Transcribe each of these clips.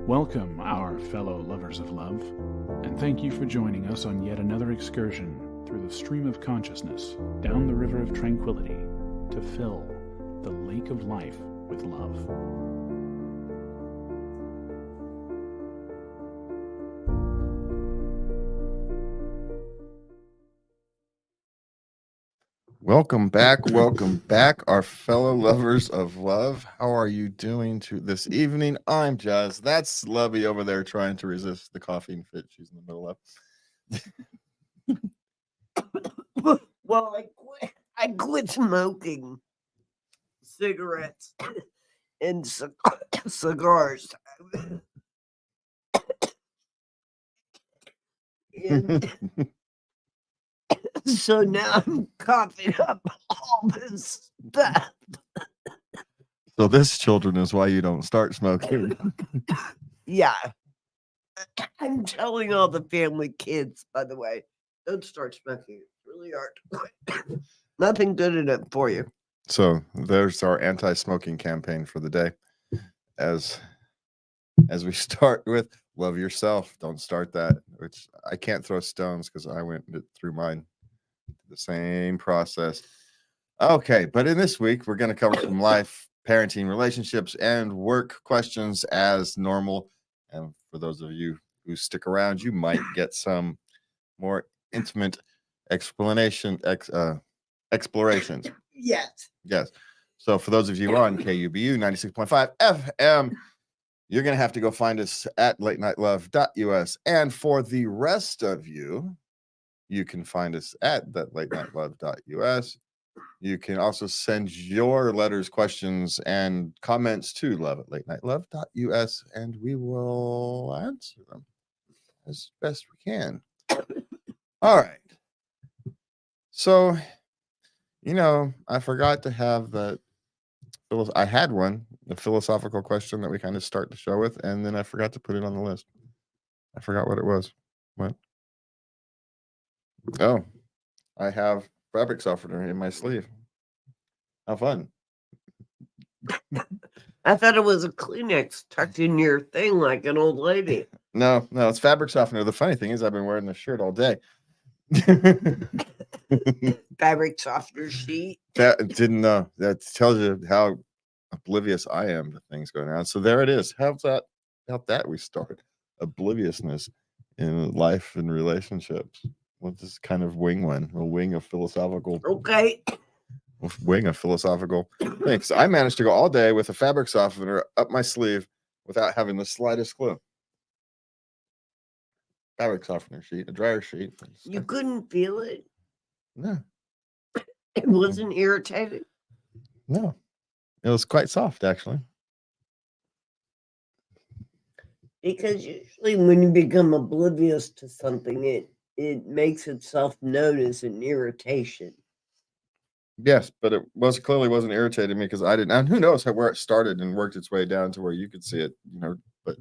Welcome, our fellow lovers of love, and thank you for joining us on yet another excursion through the stream of consciousness, down the river of tranquility, to fill the lake of life with love. Welcome back, our fellow lovers of love. How are you doing this evening? I'm Jazz. That's Lubby over there trying to resist the caffeine fit she's in the middle of. Well, I quit smoking cigarettes and cigars. And so now I'm coughing up all this stuff. So this, children, is why you don't start smoking. Yeah. I'm telling all the family kids, by the way, don't start smoking. It's really hard. Nothing good in it for you. So there's our anti-smoking campaign for the day. As we start with love yourself, don't start that, which I can't throw stones because I went through mine. The same process. Okay, but in this week, we're going to cover some life, parenting, relationships, and work questions as normal. And for those of you who stick around, you might get some more intimate explorations. Yes. So for those of you on KUBU 96.5 FM, you're going to have to go find us at latenightLove.us. And for the rest of you, you can find us at that latenightLove.us. You can also send your letters, questions, and comments to love@latenightLove.us, and we will answer them as best we can. All right. So, I forgot to have that. I had a philosophical question that we kind of start the show with, and then I forgot to put it on the list. I forgot what it was. What? Oh, I have fabric softener in my sleeve. How fun. I thought it was a Kleenex tucked in your thing like an old lady. No, it's fabric softener. The funny thing is I've been wearing this shirt all day. Fabric softener sheet. Didn't know. That tells you how oblivious I am to things going on. So there it is. How's that we start obliviousness in life and relationships. We'll just kind of wing one. We'll wing a philosophical. Okay. We'll wing a philosophical thing. So I managed to go all day with a fabric softener up my sleeve without having the slightest clue. Fabric softener sheet, a dryer sheet. You couldn't feel it? No. It wasn't irritating? No. It was quite soft, actually. Because usually when you become oblivious to something, it makes itself known as an irritation. Yes, but it clearly wasn't irritating me because I didn't. And who knows where it started and worked its way down to where you could see it, but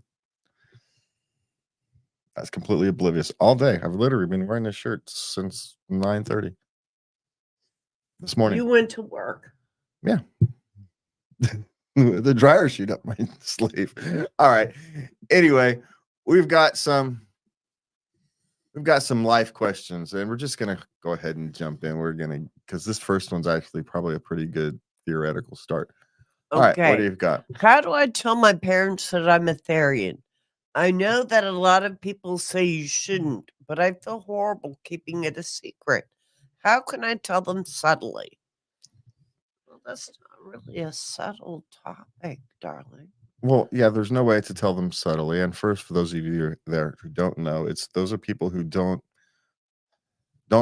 that's completely oblivious all day. I've literally been wearing this shirt since 9:30 this morning. You went to work. Yeah. The dryer sheet up my sleeve. All right. Anyway, we've got some life questions, and we're just gonna go ahead and jump in. Because this first one's actually probably a pretty good theoretical start. All right, what do you got? How do I tell my parents that I'm a Therian? I know that a lot of people say you shouldn't, but I feel horrible keeping it a secret. How can I tell them subtly? Well, that's not really a subtle topic, darling. Well, yeah, there's no way to tell them subtly. And first, for those of you there who don't know, those are people who don't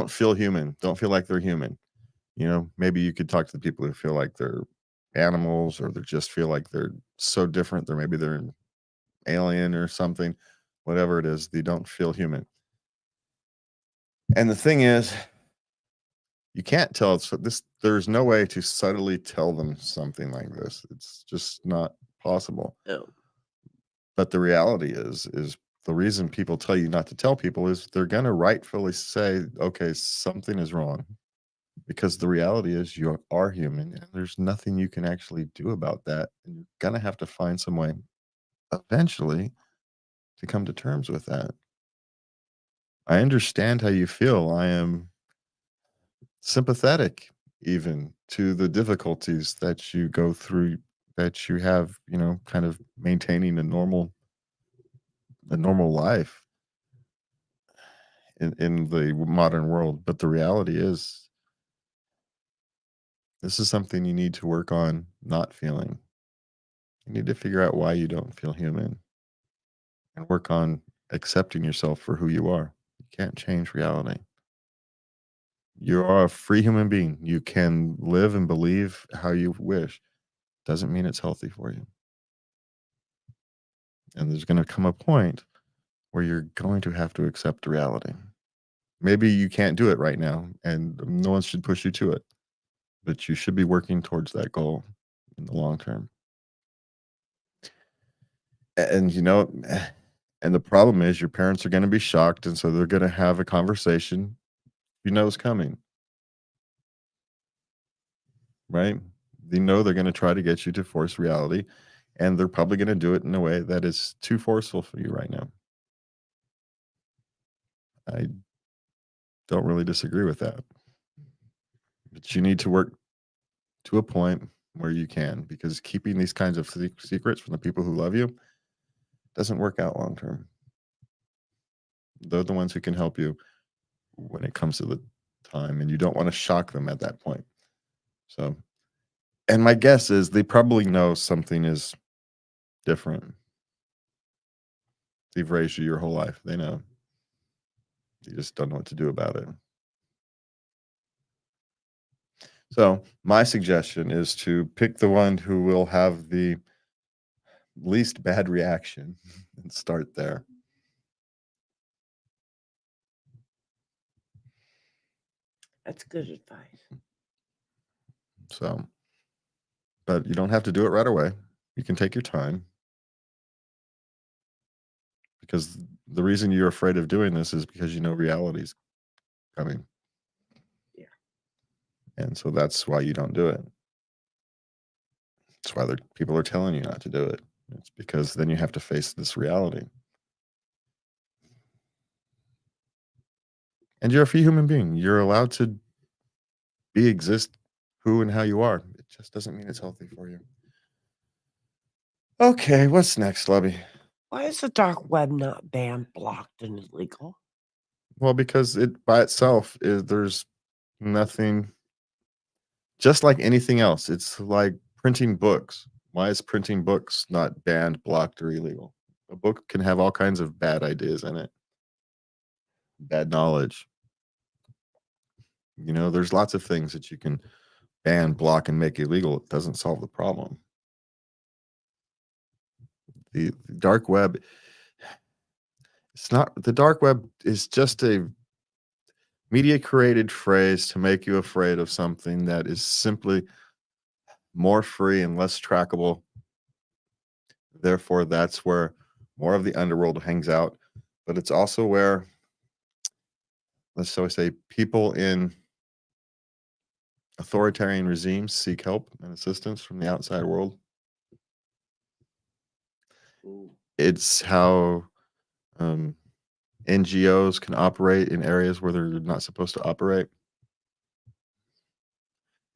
feel human, don't feel like they're human. Maybe you could talk to the people who feel like they're animals, or they just feel like they're so different. Maybe they're an alien or something, whatever it is, they don't feel human. And the thing is, you can't tell. There's no way to subtly tell them something like this. It's just not possible. No. But the reality is the reason people tell you not to tell people is they're going to rightfully say, okay, something is wrong. because the reality is you are human and there's nothing you can actually do about that. And you're going to have to find some way eventually to come to terms with that. I understand how you feel. I am sympathetic even to the difficulties that you go through, that you have, kind of maintaining a normal life in the modern world. But the reality is this is something you need to work on not feeling. You need to figure out why you don't feel human and work on accepting yourself for who you are. You can't change reality. You are a free human being. You can live and believe how you wish. Doesn't mean it's healthy for you. And there's going to come a point where you're going to have to accept reality. Maybe you can't do it right now, and no one should push you to it, but you should be working towards that goal in the long term. And and the problem is your parents are going to be shocked, and so they're going to have a conversation you know is coming, right? They know they're going to try to get you to force reality, and they're probably going to do it in a way that is too forceful for you right now. I don't really disagree with that, but you need to work to a point where you can, because keeping these kinds of secrets from the people who love you doesn't work out long term. They're the ones who can help you when it comes to the time, and you don't want to shock them at that point. So, and my guess is they probably know something is different. They've raised you your whole life. They know. You just don't know what to do about it. So, my suggestion is to pick the one who will have the least bad reaction and start there. That's good advice. So, but you don't have to do it right away. You can take your time, because the reason you're afraid of doing this is because you know reality's coming. Yeah. And so that's why you don't do it. That's why people are telling you not to do it. It's because then you have to face this reality. And you're a free human being. You're allowed to exist who and how you are. It just doesn't mean it's healthy for you. Okay, what's next, Lubby? Why is the dark web not banned, blocked, and illegal? Well, because it by itself there's nothing, just like anything else. It's like printing books. Why is printing books not banned, blocked, or illegal? A book can have all kinds of bad ideas in it, bad knowledge. There's lots of things that you can ban, block, and make illegal. It doesn't solve the problem. The dark web, it's not, the dark web is just a media created phrase to make you afraid of something that is simply more free and less trackable. Therefore, that's where more of the underworld hangs out. But it's also where, let's so say, people in authoritarian regimes seek help and assistance from the outside world. It's how NGOs can operate in areas where they're not supposed to operate.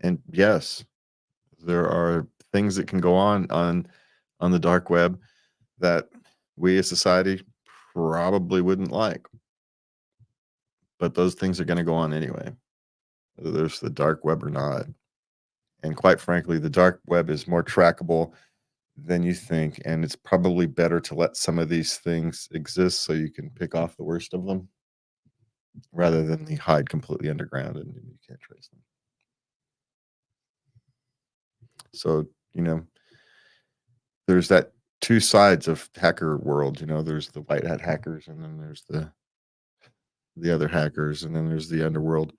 And yes, there are things that can go on the dark web that we as society probably wouldn't like. But those things are going to go on anyway, whether there's the dark web or not. And quite frankly, the dark web is more trackable than you think. And it's probably better to let some of these things exist so you can pick off the worst of them, rather than they hide completely underground and you can't trace them. So, there's that two sides of hacker world. There's the white hat hackers, and then there's the other hackers, and then there's the underworld.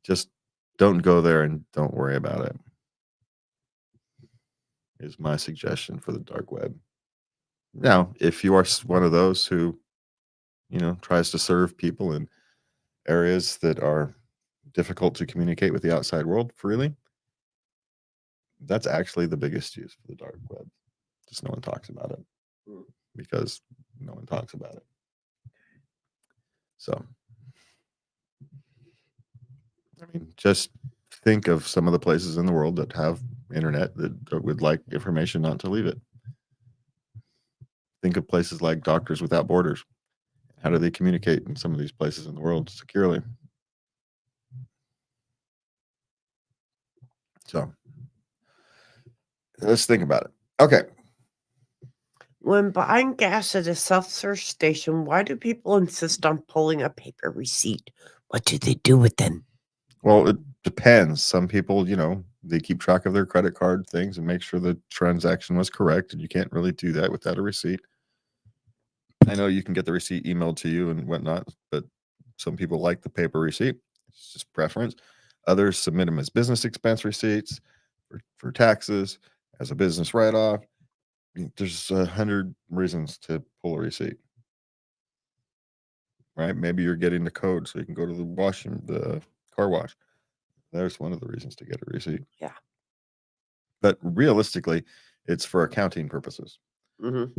Just don't go there and don't worry about it, is my suggestion for the dark web. Now, if you are one of those who, tries to serve people in areas that are difficult to communicate with the outside world freely. That's actually the biggest use for the dark web. Just no one talks about it because no one talks about it. So, I mean, just think of some of the places in the world that have internet that would like information not to leave it. Think of places like Doctors Without Borders. How do they communicate in some of these places in the world securely? So, let's think about it. Okay. When buying gas at a self-serve station, why do people insist on pulling a paper receipt? What do they do with them? Well, it depends. Some people, they keep track of their credit card things and make sure the transaction was correct, and you can't really do that without a receipt. I know you can get the receipt emailed to you and whatnot, but some people like the paper receipt. It's just preference. Others submit them as business expense receipts for taxes, as a business write-off. There's 100 reasons to pull a receipt, right? Maybe you're getting the code so you can go to the car wash. There's one of the reasons to get a receipt. Yeah. But realistically, it's for accounting purposes. Mm-hmm.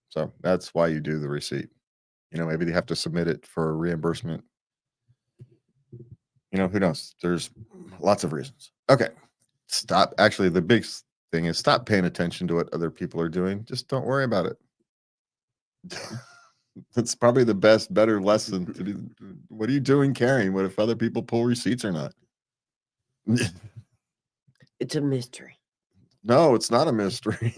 So that's why you do the receipt. Maybe they have to submit it for reimbursement. Who knows? There's lots of reasons. Okay. Stop. Actually, the big thing is stop paying attention to what other people are doing. Just don't worry about it. That's probably the better lesson to do. What are you doing caring what if other people pull receipts or not? It's a mystery. No, it's not a mystery.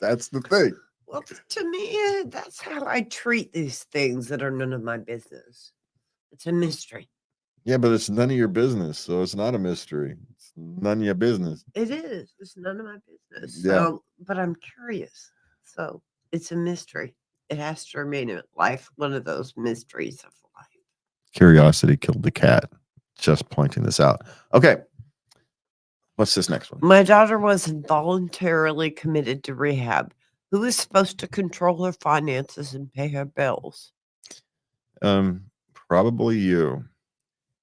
That's the thing. Well, to me, that's how I treat these things that are none of my business. It's a mystery. Yeah, but it's none of your business, so it's not a mystery. It's none of your business. It is. It's none of my business. Yeah. So, but I'm curious. So it's a mystery. It has to remain in life one of those mysteries of life. Curiosity killed the cat. Just pointing this out. Okay. What's this next one? My daughter was involuntarily committed to rehab. Who is supposed to control her finances and pay her bills? Probably you.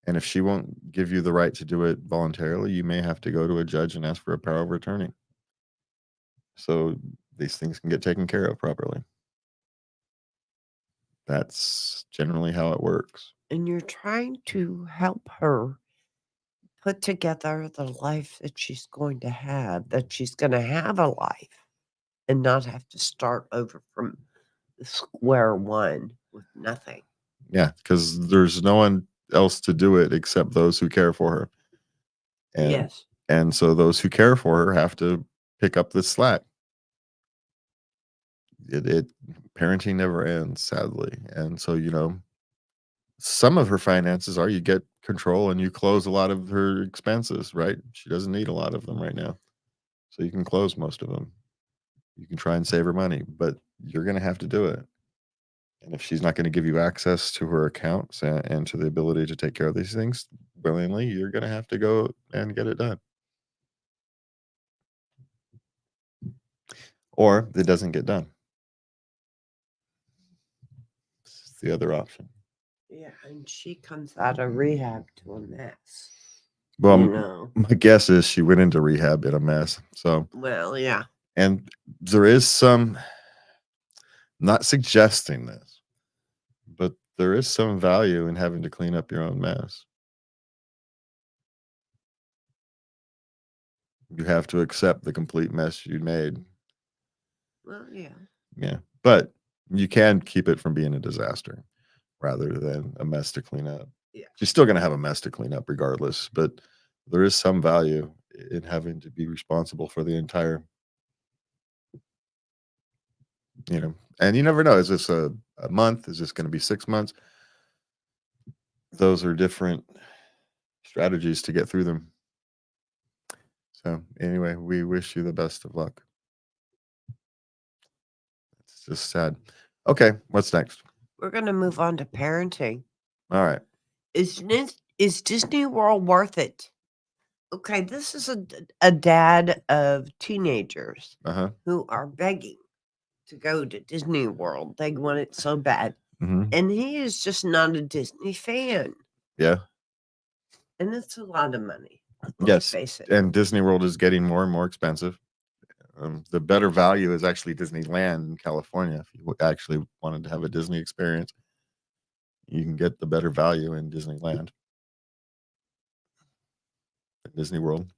And if she won't give you the right to do it voluntarily, you may have to go to a judge and ask for a power of attorney. So these things can get taken care of properly. That's generally how it works. And you're trying to help her put together the life that she's going to have, that she's going to have a life and not have to start over from the square one with nothing. Yeah, because there's no one else to do it except those who care for her. And, yes. And so those who care for her have to pick up the slack. Parenting never ends, sadly. And so, some of her finances are you get control and you close a lot of her expenses, right? She doesn't need a lot of them right now. So you can close most of them. You can try and save her money, but you're going to have to do it. And if she's not going to give you access to her accounts and to the ability to take care of these things willingly, you're going to have to go and get it done. Or it doesn't get done. It's the other option. Yeah, and she comes out of rehab to a mess. Well, my guess is she went into rehab in a mess. So, well, yeah. And there is some, not suggesting this, but there is some value in having to clean up your own mess. You have to accept the complete mess you made. Well, yeah. Yeah. But you can keep it from being a disaster rather than a mess to clean up. Yeah. She's still going to have a mess to clean up regardless, but there is some value in having to be responsible for the entire, and you never know. Is this a month? Is this going to be 6 months? Those are different strategies to get through them. So anyway, we wish you the best of luck. It's just sad. Okay, what's next? We're going to move on to parenting. All right. Is Disney World worth it? Okay, this is a dad of teenagers who are begging to go to Disney World. They want it so bad. Mhm. And he is just not a Disney fan. Yeah. And it's a lot of money. Let's Yes. face it. And Disney World is getting more and more expensive. The better value is actually Disneyland in California. If you actually wanted to have a Disney experience, you can get the better value in Disneyland, at Disney World.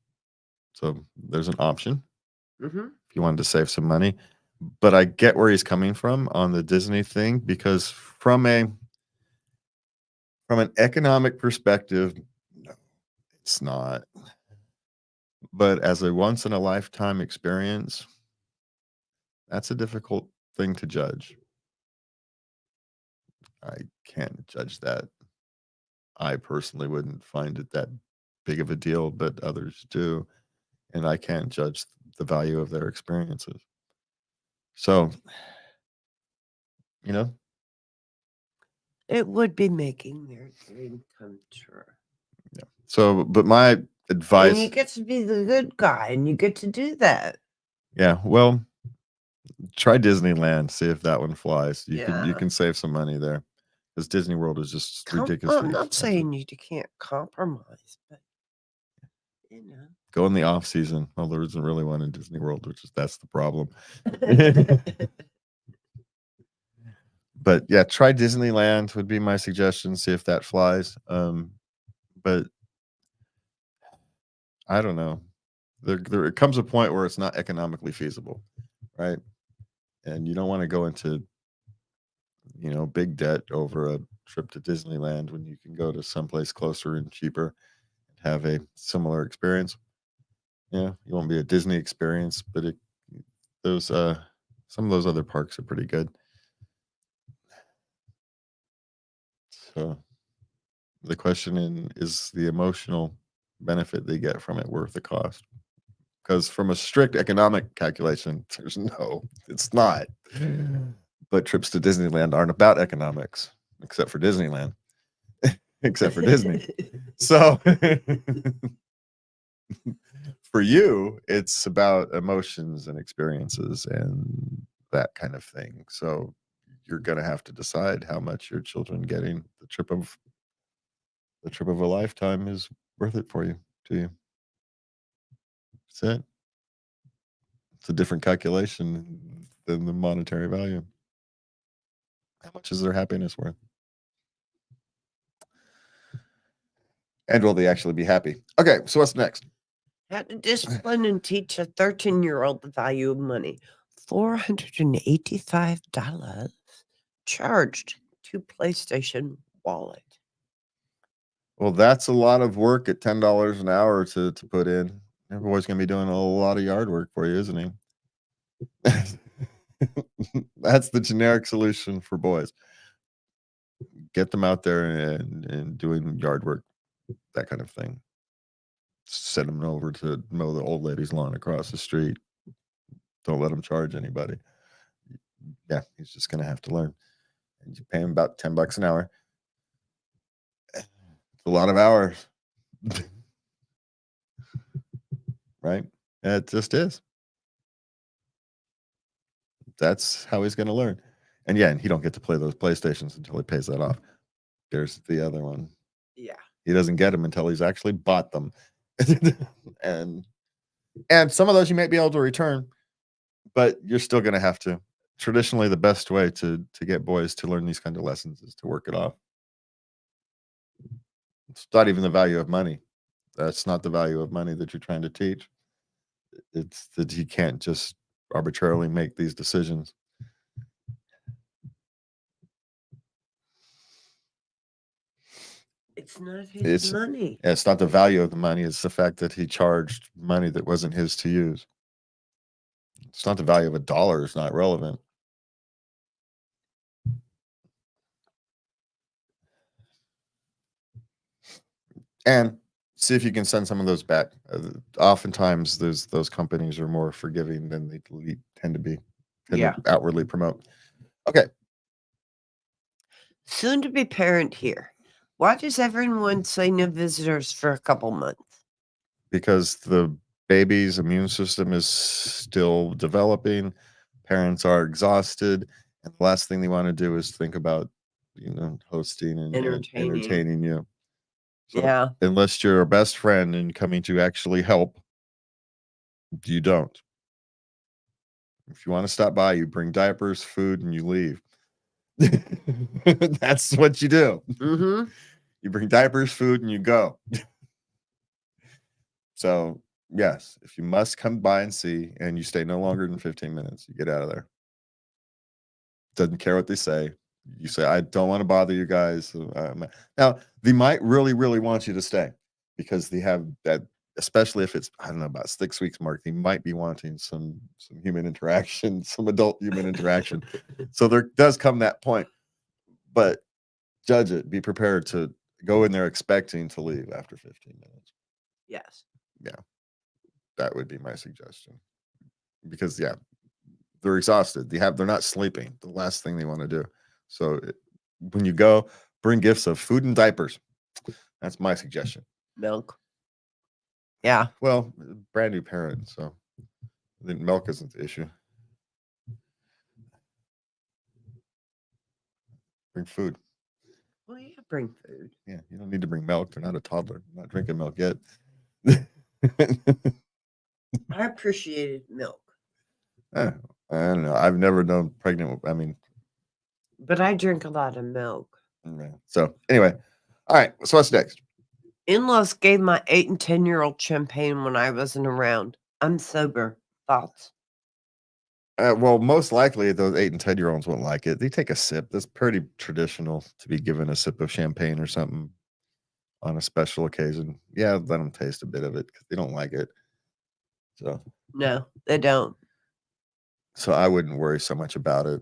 So there's an option hmm if you wanted to save some money. But I get where he's coming from on the Disney thing, because from an economic perspective, no, it's not. But as a once in a lifetime experience, that's a difficult thing to judge. I can't judge that. I personally wouldn't find it that big of a deal, but others do. And I can't judge the value of their experiences. So, you know, It would be making their dream come true. yeah. So, but my And advice, you get to be the good guy and you get to do that. yeah, well, try Disneyland, see if that one flies. You Yeah. can save some money there, because Disney World is just ridiculously I'm not expensive. saying you can't compromise, but you know. Go in the off season. Well, there isn't really one in Disney World, that's the problem. But yeah, try Disneyland would be my suggestion. See if that flies. But I don't know. There comes a point where it's not economically feasible, right? And you don't want to go into, big debt over a trip to Disneyland when you can go to someplace closer and cheaper and have a similar experience. Yeah, you won't be a Disney experience, but those some of those other parks are pretty good. So the question is the emotional benefit they get from it worth the cost? Because from a strict economic calculation, it's not. But trips to Disneyland aren't about economics, except for Disneyland, except for Disney. So for you, it's about emotions and experiences and that kind of thing. So you're going to have to decide how much your children getting the trip of a lifetime is worth it for you. To you, that's it. It's a different calculation than the monetary value. How much is their happiness worth? And will they actually be happy? Okay, so what's next? How to discipline and teach a 13-year-old the value of money. $485 charged to PlayStation Wallet. Well, that's a lot of work at $10 an hour to put in. Your boy's gonna be doing a lot of yard work for you, isn't he? That's the generic solution for boys. Get them out there and doing yard work, that kind of thing. Send them over to mow the old lady's lawn across the street. Don't let him charge anybody. Yeah, he's just gonna have to learn. And you pay him about $10 an hour. It's a lot of hours. Right? It just is. That's how he's gonna learn. And yeah, and he don't get to play those PlayStations until he pays that off. There's the other one. Yeah. He doesn't get them until he's actually bought them. and some of those you might be able to return, but you're still gonna have to. Traditionally, the best way to get boys to learn these kind of lessons is to work it off. It's not even the value of money. That's not the value of money that you're trying to teach. It's that he can't just arbitrarily make these decisions. It's not his money. It's not the value of the money. It's the fact that he charged money that wasn't his to use. It's not the value of $1. It's not relevant. And see if you can send some of those back. Oftentimes, those companies are more forgiving than they tend to be. To outwardly promote. Okay. Soon to be parent here. Why does everyone say no visitors for a couple months? Because the baby's immune system is still developing. Parents are exhausted. And the last thing they want to do is think about hosting and Entertaining. entertaining you. So Yeah. unless you're a best friend and coming to actually help, you don't. If you want to stop by, you bring diapers, food, and you leave. That's what you do. Mm-hmm. You bring diapers, food, and you go. So, yes, if you must come by and see, and you stay no longer than 15 minutes, you get out of there. Doesn't care what they say. You say, I don't want to bother you guys. Now, they might really, really want you to stay because they have that, especially if it's, I don't know, about 6 weeks mark, they might be wanting some human interaction, some adult human interaction. So there does come that point, but judge it. Be prepared to go in there expecting to leave after 15 minutes. Yes. Yeah, that would be my suggestion. Because they're exhausted. They're not sleeping. The last thing they want to do. So when you go, bring gifts of food and diapers. That's my suggestion. Milk. Yeah. Well, brand new parent, so I think milk isn't the issue. Bring food. Well, yeah, bring food. Yeah, you don't need to bring milk. They're not a toddler. They're not drinking milk yet. I appreciated milk. I don't know. I've never known pregnant. But I drink a lot of milk. So anyway, all right. So what's next? In-laws gave my 8 and 10-year-old champagne when I wasn't around. I'm sober. Thoughts? Well, most likely those 8 and 10-year-olds won't like it. They take a sip. That's pretty traditional to be given a sip of champagne or something on a special occasion. Yeah, let them taste a bit of it because they don't like it. So No, they don't. So I wouldn't worry so much about it.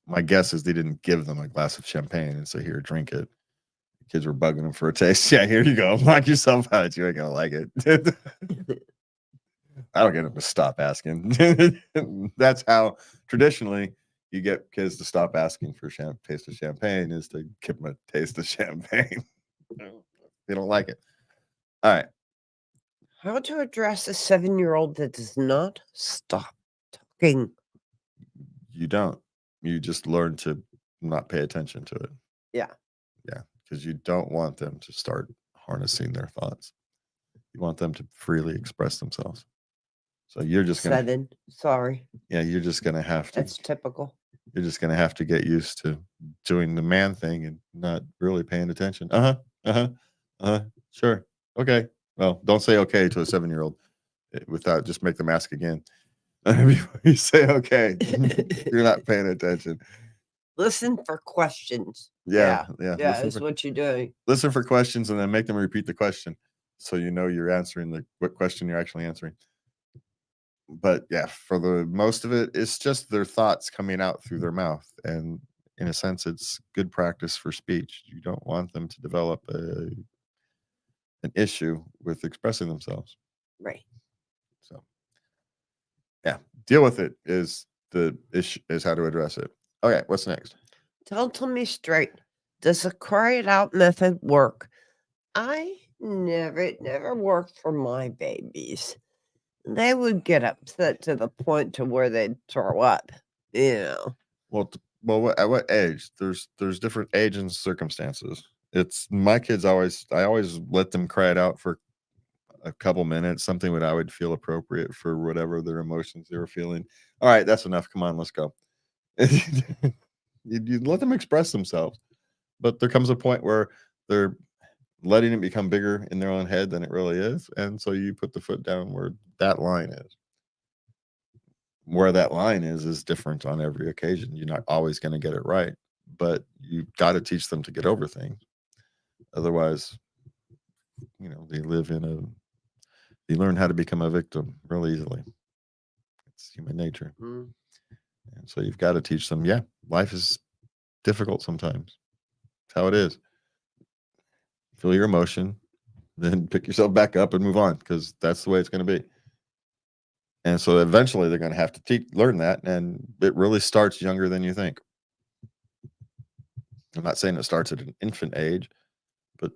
My guess is they didn't give them a glass of champagne and say, here, drink it. Kids were bugging them for a taste. Yeah, here you go. Knock yourself out. You ain't going to like it. I don't get them to stop asking. That's how traditionally you get kids to stop asking for taste of champagne is to give them a taste of champagne. They don't like it. All right. How to address a 7-year-old that does not stop talking? You don't. You just learn to not pay attention to it. Yeah. Yeah, because you don't want them to start harnessing their thoughts. You want them to freely express themselves. So you're just going to 7. Sorry. Yeah, you're just going to have to. That's typical. You're just going to have to get used to doing the man thing and not really paying attention. Sure. Okay. Well, don't say okay to a 7-year-old without just make them ask again. Before you say okay, you're not paying attention. Listen for questions. Yeah. That's what you're doing. Listen for questions and then make them repeat the question so you know you're answering what question you're actually answering. But yeah, for the most of it, it's just their thoughts coming out through their mouth. And in a sense, it's good practice for speech. You don't want them to develop an issue with expressing themselves. Right. So yeah, deal with it is the issue, is how to address it. Okay, what's next? Tell me straight. Does the cry it out method work? It never worked for my babies. They would get upset to the point to where they'd throw up. Well, at what age? There's different age and circumstances. It's my kids I always let them cry it out for a couple minutes, something that I would feel appropriate for whatever their emotions they were feeling. All right, that's enough. Come on, let's go. You let them express themselves, but there comes a point where they're letting it become bigger in their own head than it really is, and so you put the foot down where that line is. Where that line is different on every occasion. You're not always going to get it right, but you got to teach them to get over things. Otherwise, they learn how to become a victim real easily. It's human nature. Mm. And so you've got to teach them, life is difficult sometimes. It's how it is. Feel your emotion, then pick yourself back up and move on, because that's the way it's going to be. And so eventually they're going to have to learn that, and it really starts younger than you think. I'm not saying it starts at an infant age, but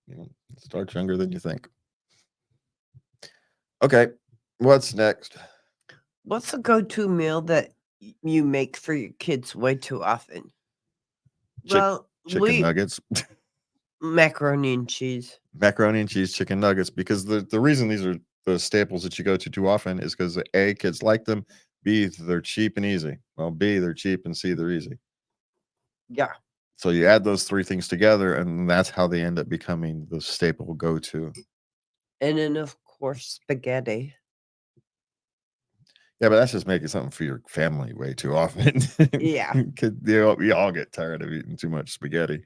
it starts younger than you think. Okay, what's next? What's a go-to meal that you make for your kids way too often? Chick- Well, chicken nuggets, macaroni and cheese. macaroni and cheese, chicken nuggets. Because the reason these are the staples that you go to too often is because A, kids like them. B, they're cheap and easy. Well, B, they're cheap, and C, they're easy. Yeah. So you add those three things together, and that's how they end up becoming the staple go-to. And then, of course, spaghetti. Yeah, but that's just making something for your family way too often. Yeah. We all get tired of eating too much spaghetti.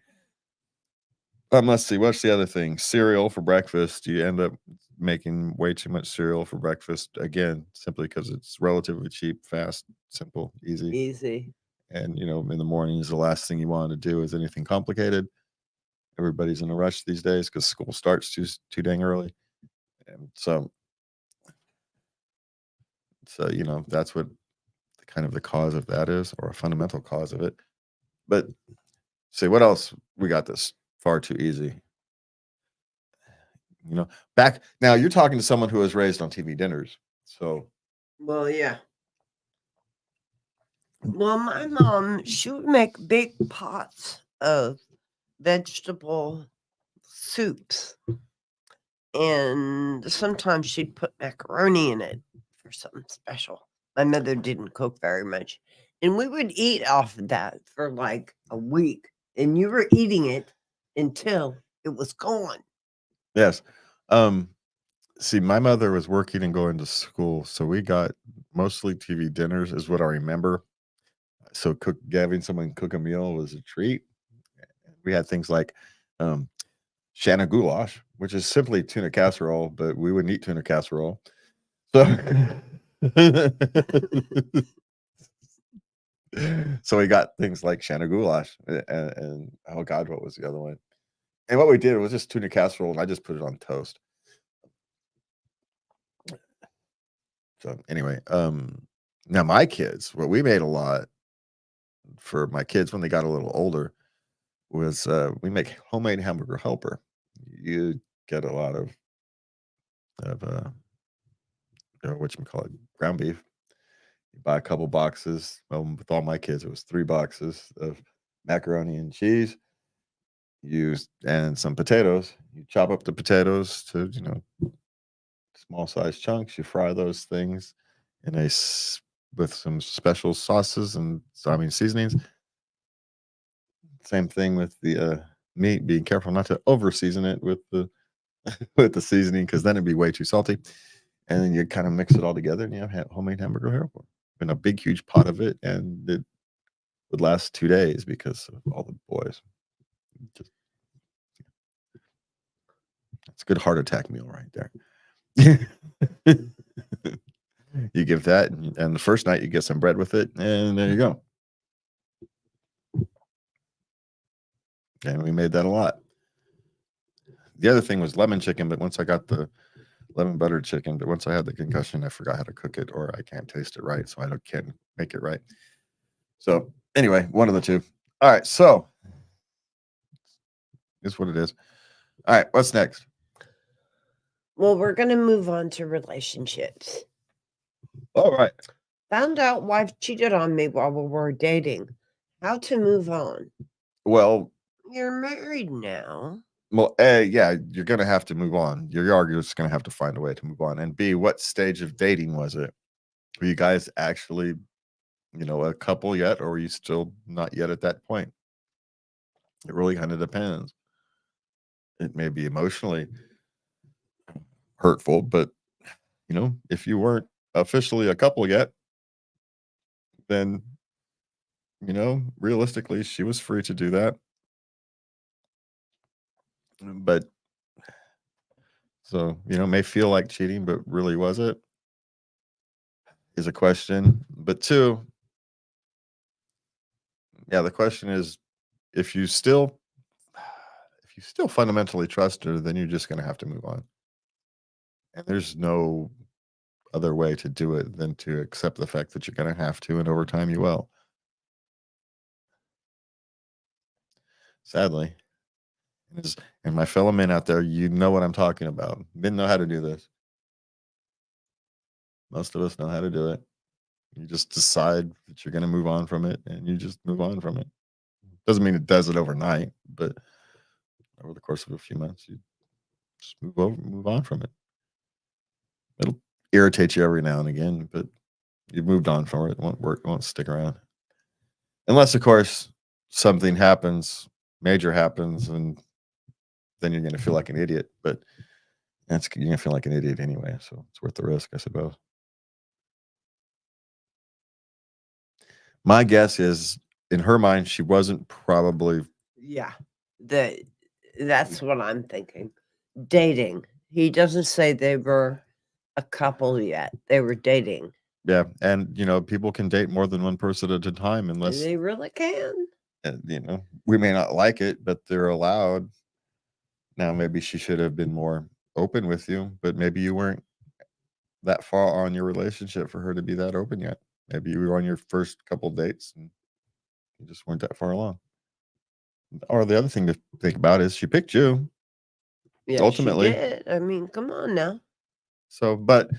Let's see, what's the other thing? Cereal for breakfast. You end up making way too much cereal for breakfast, again, simply because it's relatively cheap, fast, simple, easy. Easy. And, in the mornings, the last thing you want to do is anything complicated. Everybody's in a rush these days because school starts too dang early. And so, that's what kind of the cause of that is, or a fundamental cause of it. But see, what else? We got this far too easy. Back now, you're talking to someone who was raised on TV dinners. So, Well, yeah. Well, my mom, she would make big pots of vegetable soups. And sometimes she'd put macaroni in it for something special. My mother didn't cook very much. And we would eat off of that for like a week. And you were eating it until it was gone. yes. See, my mother was working and going to school, so we got mostly TV dinners, is what I remember. So, having someone cook a meal was a treat. We had things like Shanna goulash, which is simply tuna casserole, but we wouldn't eat tuna casserole. So, so we got things like Shanna goulash, and oh God, what was the other one? And what we did was just tuna casserole, and I just put it on toast. So anyway, now my kids, what we made a lot for my kids when they got a little older was we make homemade hamburger helper. You get a lot of whatchamacallit, ground beef. You buy a couple boxes. Well, with all my kids, it was 3 boxes of macaroni and cheese. And some potatoes. You chop up the potatoes to, small size chunks. You fry those things with some special sauces and seasonings. Same thing with the meat. Being careful not to over season it with the with the seasoning, because then it'd be way too salty. And then you kind of mix it all together, and you have homemade hamburger helper in a big, huge pot of it, and it would last 2 days because of all the boys. It's a good heart attack meal right there. You give that, and the first night you get some bread with it, and there you go. And we made that a lot. The other thing was lemon chicken, but once I got the lemon butter chicken, but once I had the concussion, I forgot how to cook it, or I can't taste it right, so can't make it right. So anyway, one of the two. All right, so it's what it is. All right, what's next? Well, we're going to move on to relationships. All right. Found out wife cheated on me while we were dating. How to move on? Well, you're married now. Well, A, yeah, you're going to have to move on. You're just going to have to find a way to move on. And B, what stage of dating was it? Were you guys actually, a couple yet, or were you still not yet at that point? It really kind of depends. It may be emotionally hurtful, but, if you weren't officially a couple yet, then, realistically, she was free to do that. But so, may feel like cheating, but really was it? Is a question. But 2, yeah, the question is, if you still fundamentally trust her, then you're just going to have to move on. And there's no other way to do it than to accept the fact that you're going to have to, and over time you will. Sadly. And my fellow men out there, you know what I'm talking about. Men know how to do this. Most of us know how to do it. You just decide that you're going to move on from it, and you just move on from it. Doesn't mean it does it overnight, but over the course of a few months, you just move on from it. It'll irritate you every now and again, but you've moved on from it. It won't work. It won't stick around. Unless, of course, something happens, major happens, and then you're going to feel like an idiot. But you're going to feel like an idiot anyway, so it's worth the risk, I suppose. My guess is, in her mind, she wasn't probably. Yeah. That's what I'm thinking. Dating. He doesn't say they were a couple yet. They were dating. Yeah, and people can date more than one person at a time, unless They really can. we may not like it, but they're allowed. Now, maybe she should have been more open with you, but maybe you weren't that far on your relationship for her to be that open yet. Maybe you were on your first couple dates and you just weren't that far along. Or the other thing to think about is she picked you. Yeah, ultimately. she did. I mean, come on now. So, but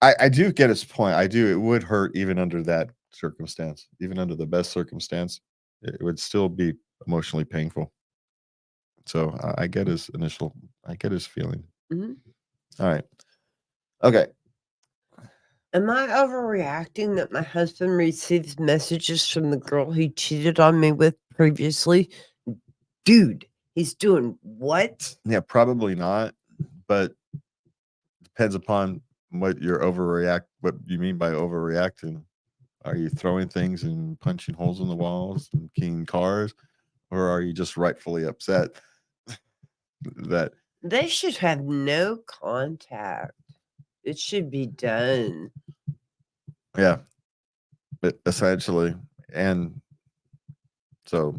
I do get his point. I do. It would hurt even under that circumstance, even under the best circumstance. It would still be emotionally painful. So I get his feeling. Mhm. All right. Okay. Am I overreacting that my husband receives messages from the girl he cheated on me with previously? Dude, he's doing what? Yeah, probably not. But depends upon what what you mean by overreacting. Are you throwing things and punching holes in the walls and keying cars? Or are you just rightfully upset that They should have no contact. It should be done. yeah, but essentially, and so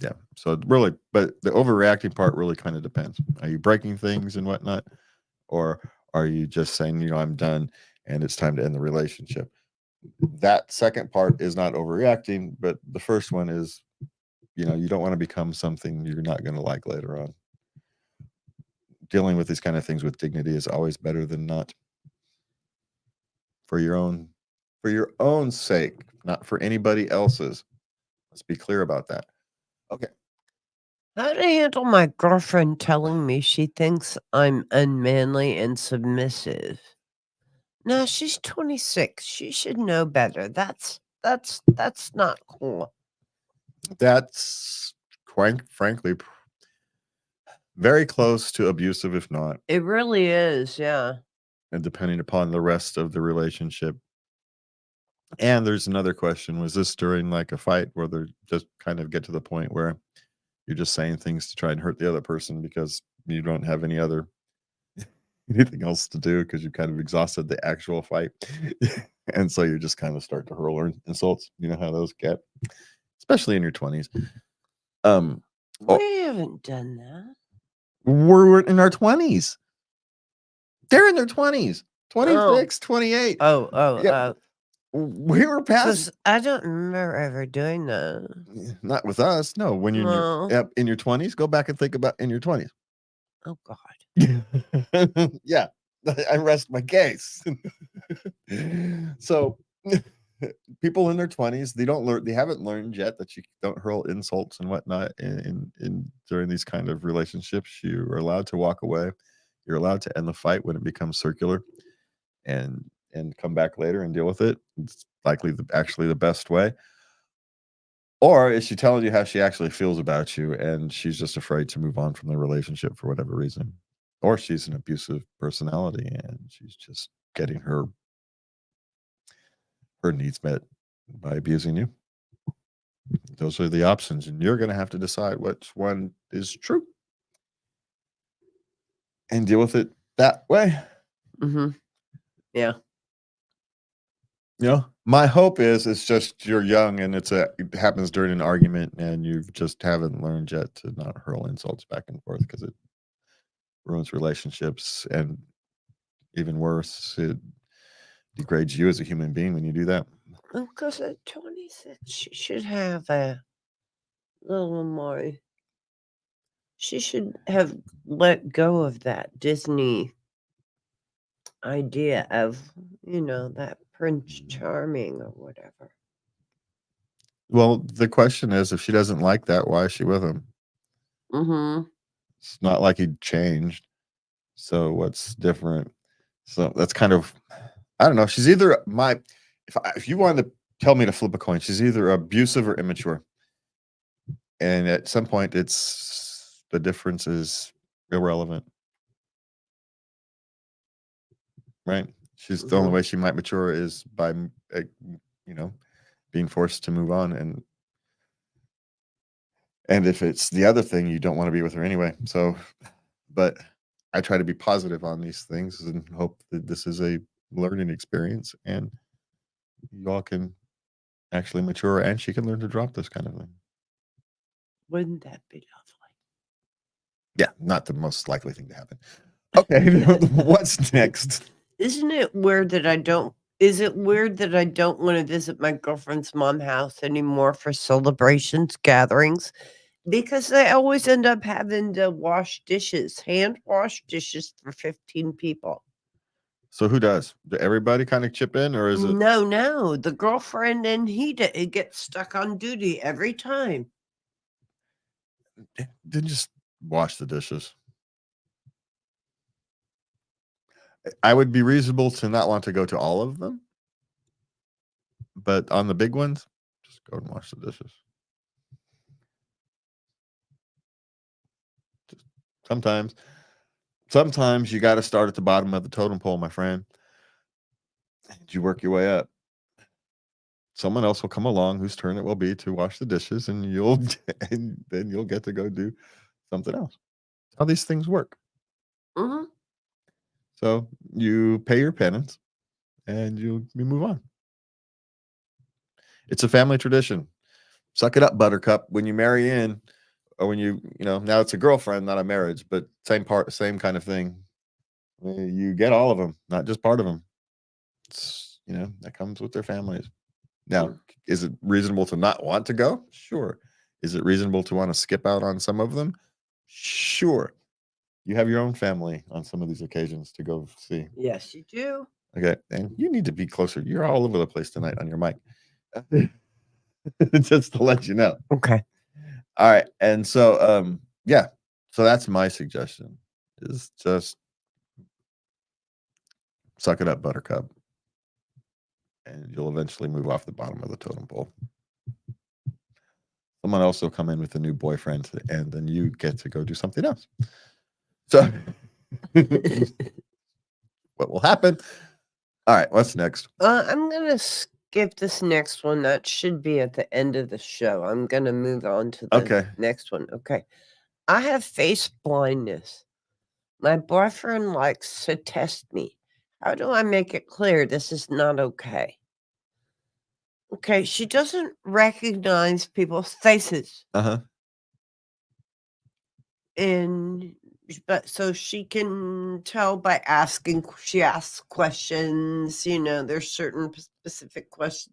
yeah, so really, but the overreacting part really kind of depends. Are you breaking things and whatnot, or are you just saying, I'm done and it's time to end the relationship? That second part is not overreacting, but the first one is, you don't want to become something you're not going to like later on. Dealing with these kind of things with dignity is always better than not. For your own sake, not for anybody else's. Let's be clear about that. Okay. How to handle my girlfriend telling me she thinks I'm unmanly and submissive? No, she's 26. She should know better. That's not cool. That's quite frankly very close to abusive, if not. It really is, yeah. And depending upon the rest of the relationship. And there's another question. Was this during like a fight where they just kind of get to the point where you're just saying things to try and hurt the other person because you don't have anything else to do because you've kind of exhausted the actual fight? And so you're just kind of start to hurl insults. You know how those get, especially in your 20s. We haven't done that. We're in our 20s. They're in their 20s, 26, 28. Oh. We were past. 'Cause I don't remember ever doing that. Not with us. No, when you're No. in your 20s, go back and think about in your 20s. Oh, God. Yeah, I rest my case. So people in their 20s, they haven't learned yet that you don't hurl insults and whatnot in during these kind of relationships. You are allowed to walk away. You're allowed to end the fight when it becomes circular and come back later and deal with it. It's likely actually the best way. Or is she telling you how she actually feels about you and she's just afraid to move on from the relationship for whatever reason? Or she's an abusive personality and she's just getting her needs met by abusing you. Those are the options, and you're going to have to decide which one is true and deal with it that way. Mm-hmm. Yeah. My hope is it's just you're young and it happens during an argument and you just haven't learned yet to not hurl insults back and forth because it ruins relationships, and even worse, it degrades you as a human being when you do that. Because at 26, she should have a little more. She should have let go of that Disney idea of, that Prince Charming or whatever. Well, the question is, if she doesn't like that, why is she with him? Mm-hmm. It's not like he changed. So what's different? So that's kind of, I don't know. She's either if you wanted to tell me to flip a coin, she's either abusive or immature. And at some point, the difference is irrelevant, right? She's the only way she might mature is by, being forced to move on. And if it's the other thing, you don't want to be with her anyway. So, but I try to be positive on these things and hope that this is a learning experience and you all can actually mature and she can learn to drop this kind of thing. Wouldn't that be lovely? Yeah, not the most likely thing to happen. Okay, what's next? Isn't it weird that I don't? Is it weird that I don't want to visit my girlfriend's mom's house anymore for celebrations, gatherings? Because they always end up having to hand wash dishes for 15 people. So who does? Do everybody kind of chip in, or is it? No, the girlfriend and it gets stuck on duty every time. Then just wash the dishes. I would be reasonable to not want to go to all of them, but on the big ones, just go and wash the dishes. Just sometimes you got to start at the bottom of the totem pole, my friend. You work your way up. Someone else will come along whose turn it will be to wash the dishes, and then you'll get to go do something else. That's how these things work. Mm-hmm. So you pay your penance, and you move on. It's a family tradition. Suck it up, Buttercup. When you marry in, or when now it's a girlfriend, not a marriage, but same kind of thing. You get all of them, not just part of them. That comes with their families. Now, is it reasonable to not want to go? Sure. Is it reasonable to want to skip out on some of them? Sure. You have your own family on some of these occasions to go see. Yes, you do. Okay. And you need to be closer. You're all over the place tonight on your mic. Just to let you know. Okay. All right. And so, yeah. So that's my suggestion is just suck it up, Buttercup. And you'll eventually move off the bottom of the totem pole. Someone else will come in with a new boyfriend, and then you get to go do something else. So, what will happen? All right, what's next? I'm going to skip this next one. That should be at the end of the show. I'm going to move on to the next one. Okay. I have face blindness. My boyfriend likes to test me. How do I make it clear this is not okay? Okay, she doesn't recognize people's faces. Uh-huh. But so she can tell by asking. She asks questions. There's certain specific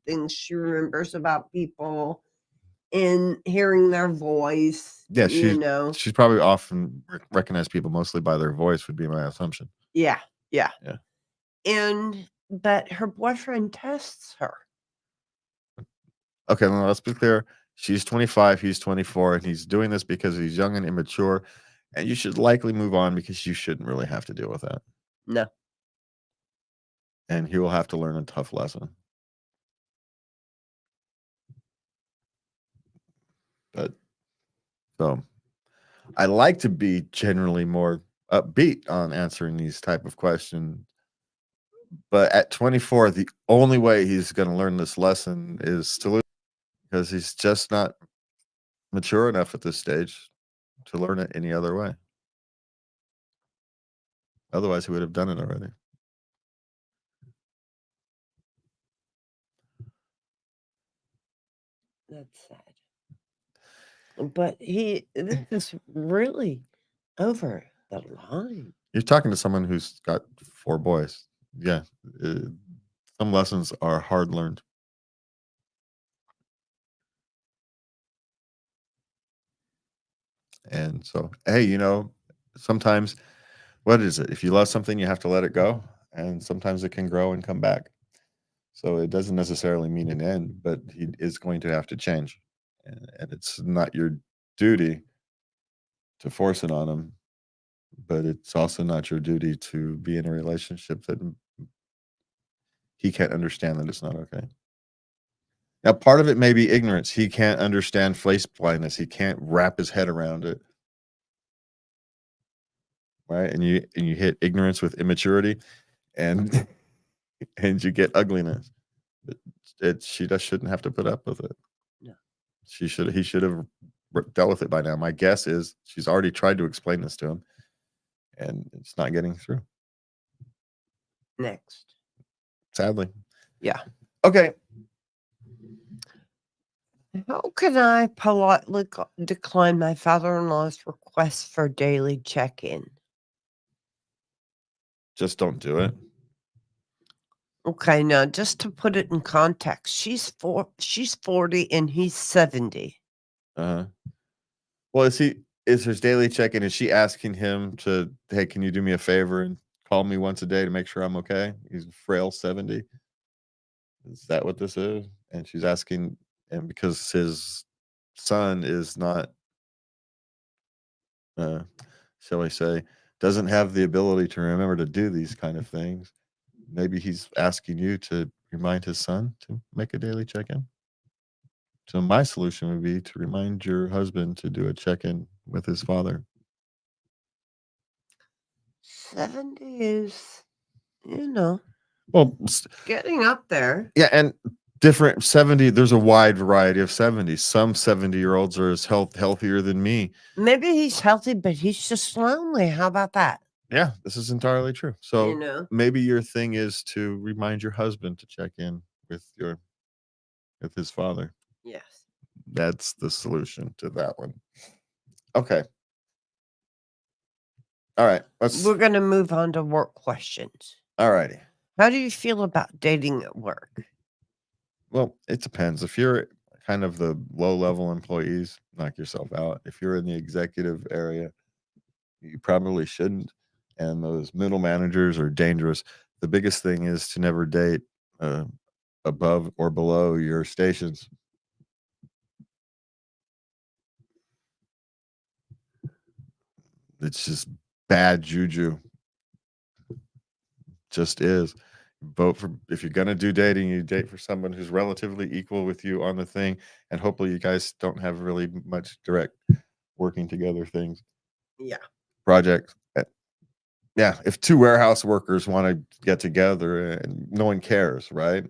things she remembers about people, and hearing their voice. Yeah, she's probably often recognize people mostly by their voice would be my assumption. Yeah. But her boyfriend tests her. Okay, now let's be clear. She's 25, he's 24, and he's doing this because he's young and immature. And you should likely move on because you shouldn't really have to deal with that. No. And he will have to learn a tough lesson. But so I like to be generally more upbeat on answering these type of questions. But at 24, the only way he's going to learn this lesson is to lose, because he's just not mature enough at this stage to learn it any other way. Otherwise, he would have done it already. That's sad. But this is really over the line. You're talking to someone who's got 4 boys. Yeah. Some lessons are hard learned. And so, hey, sometimes, what is it? If you love something, you have to let it go. And sometimes it can grow and come back. So it doesn't necessarily mean an end, but he is going to have to change. And it's not your duty to force it on him, but it's also not your duty to be in a relationship that he can't understand that it's not okay. Now, part of it may be ignorance. He can't understand face blindness. He can't wrap his head around it. Right? And you hit ignorance with immaturity and and you get ugliness. She just shouldn't have to put up with it. No. He should have dealt with it by now. My guess is she's already tried to explain this to him and it's not getting through. Next. Sadly. Yeah. Okay. How can I politely decline my father-in-law's request for daily check-in? Just don't do it. Okay, now just to put it in context, she's 40 and he's 70. Uh-huh. Well, is his daily check-in, is she asking him to, hey, can you do me a favor and call me once a day to make sure I'm okay? He's a frail 70. Is that what this is? And she's asking, and because his son is not, shall I say, doesn't have the ability to remember to do these kind of things, maybe he's asking you to remind his son to make a daily check-in. So my solution would be to remind your husband to do a check-in with his father. 70 is, Well, getting up there. yeah, and different 70, there's a wide variety of 70s. Some 70-year-olds are as healthier than me. Maybe he's healthy, but he's just lonely. How about that? Yeah, this is entirely true. So maybe your thing is to remind your husband to check in with his father. Yes. That's the solution to that one. Okay. All right. We're going to move on to work questions. All righty. How do you feel about dating at work? Well, it depends. If you're kind of the low-level employees, knock yourself out. If you're in the executive area, you probably shouldn't. And those middle managers are dangerous. The biggest thing is to never date above or below your stations. It's just bad juju. Just is. Vote for, if you're gonna do dating, you date for someone who's relatively equal with you on the thing, and hopefully you guys don't have really much direct working together things. Yeah. Projects. Yeah, if two warehouse workers want to get together and no one cares, right?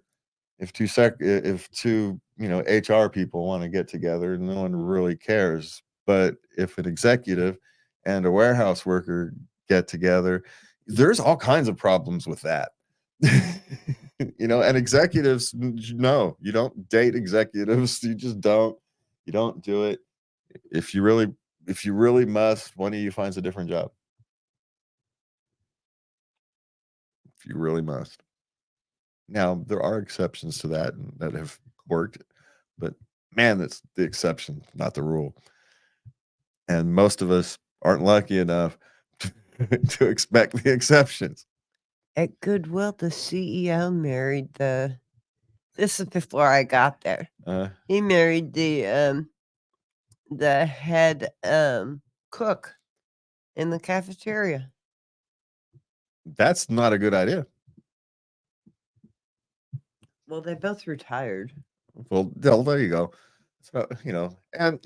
If two HR people want to get together, no one really cares. But if an executive and a warehouse worker get together, there's all kinds of problems with that. And executives, no, you don't date executives. You just don't. You don't do it. If you really must, one of you finds a different job. If you really must. Now, there are exceptions to that that have worked, but man, that's the exception, not the rule. And most of us aren't lucky enough to expect the exceptions. At Goodwill, the CEO married this is before I got there. He married the head cook in the cafeteria. That's not a good idea. Well, they both retired. Well, there you go. So, and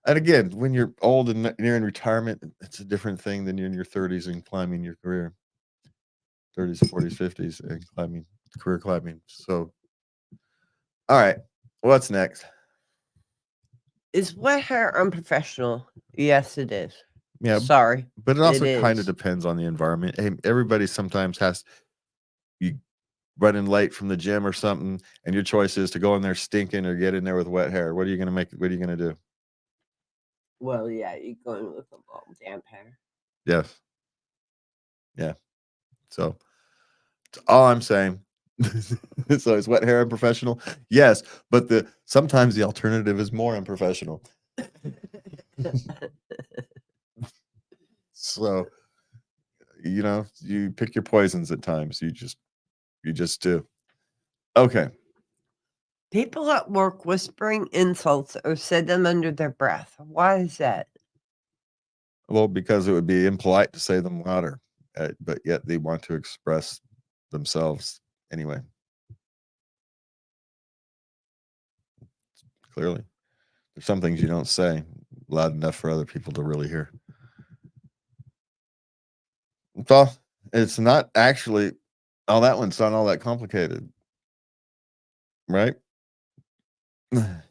again, when you're old and you're in retirement, it's a different thing than you're in your 30s and climbing your career. 30s, 40s, 50s, and career climbing. So, all right, what's next? Is wet hair unprofessional? Yes, it is. Yeah. Sorry. But it also kind of depends on the environment. Hey, everybody sometimes you running late from the gym or something, and your choice is to go in there stinking or get in there with wet hair. What are you going to do? Well, yeah, you're going with a long damp hair. Yes. Yeah. So that's all I'm saying. So is wet hair unprofessional? Yes, but sometimes the alternative is more unprofessional. So, you pick your poisons at times. You just do. Okay. People at work whispering insults or say them under their breath. Why is that? Well, because it would be impolite to say them louder, but yet they want to express themselves anyway. Clearly, there's some things you don't say loud enough for other people to really hear. Well, it's not actually. Oh, that one's not all that complicated, right?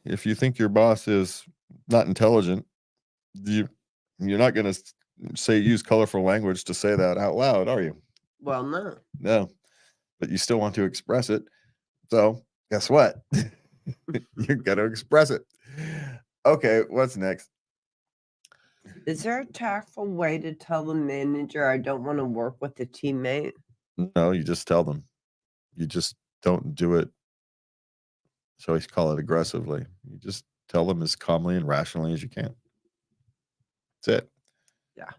If you think your boss is not intelligent, you you're not going to say use colorful language to say that out loud, are you? Well, no. No, but you still want to express it. So guess what? You got to express it. Okay, what's next? Is there a tactful way to tell the manager I don't want to work with a teammate? No, you just tell them. You just don't do it. So I call it aggressively. You just tell them as calmly and rationally as you can. That's it. Yeah.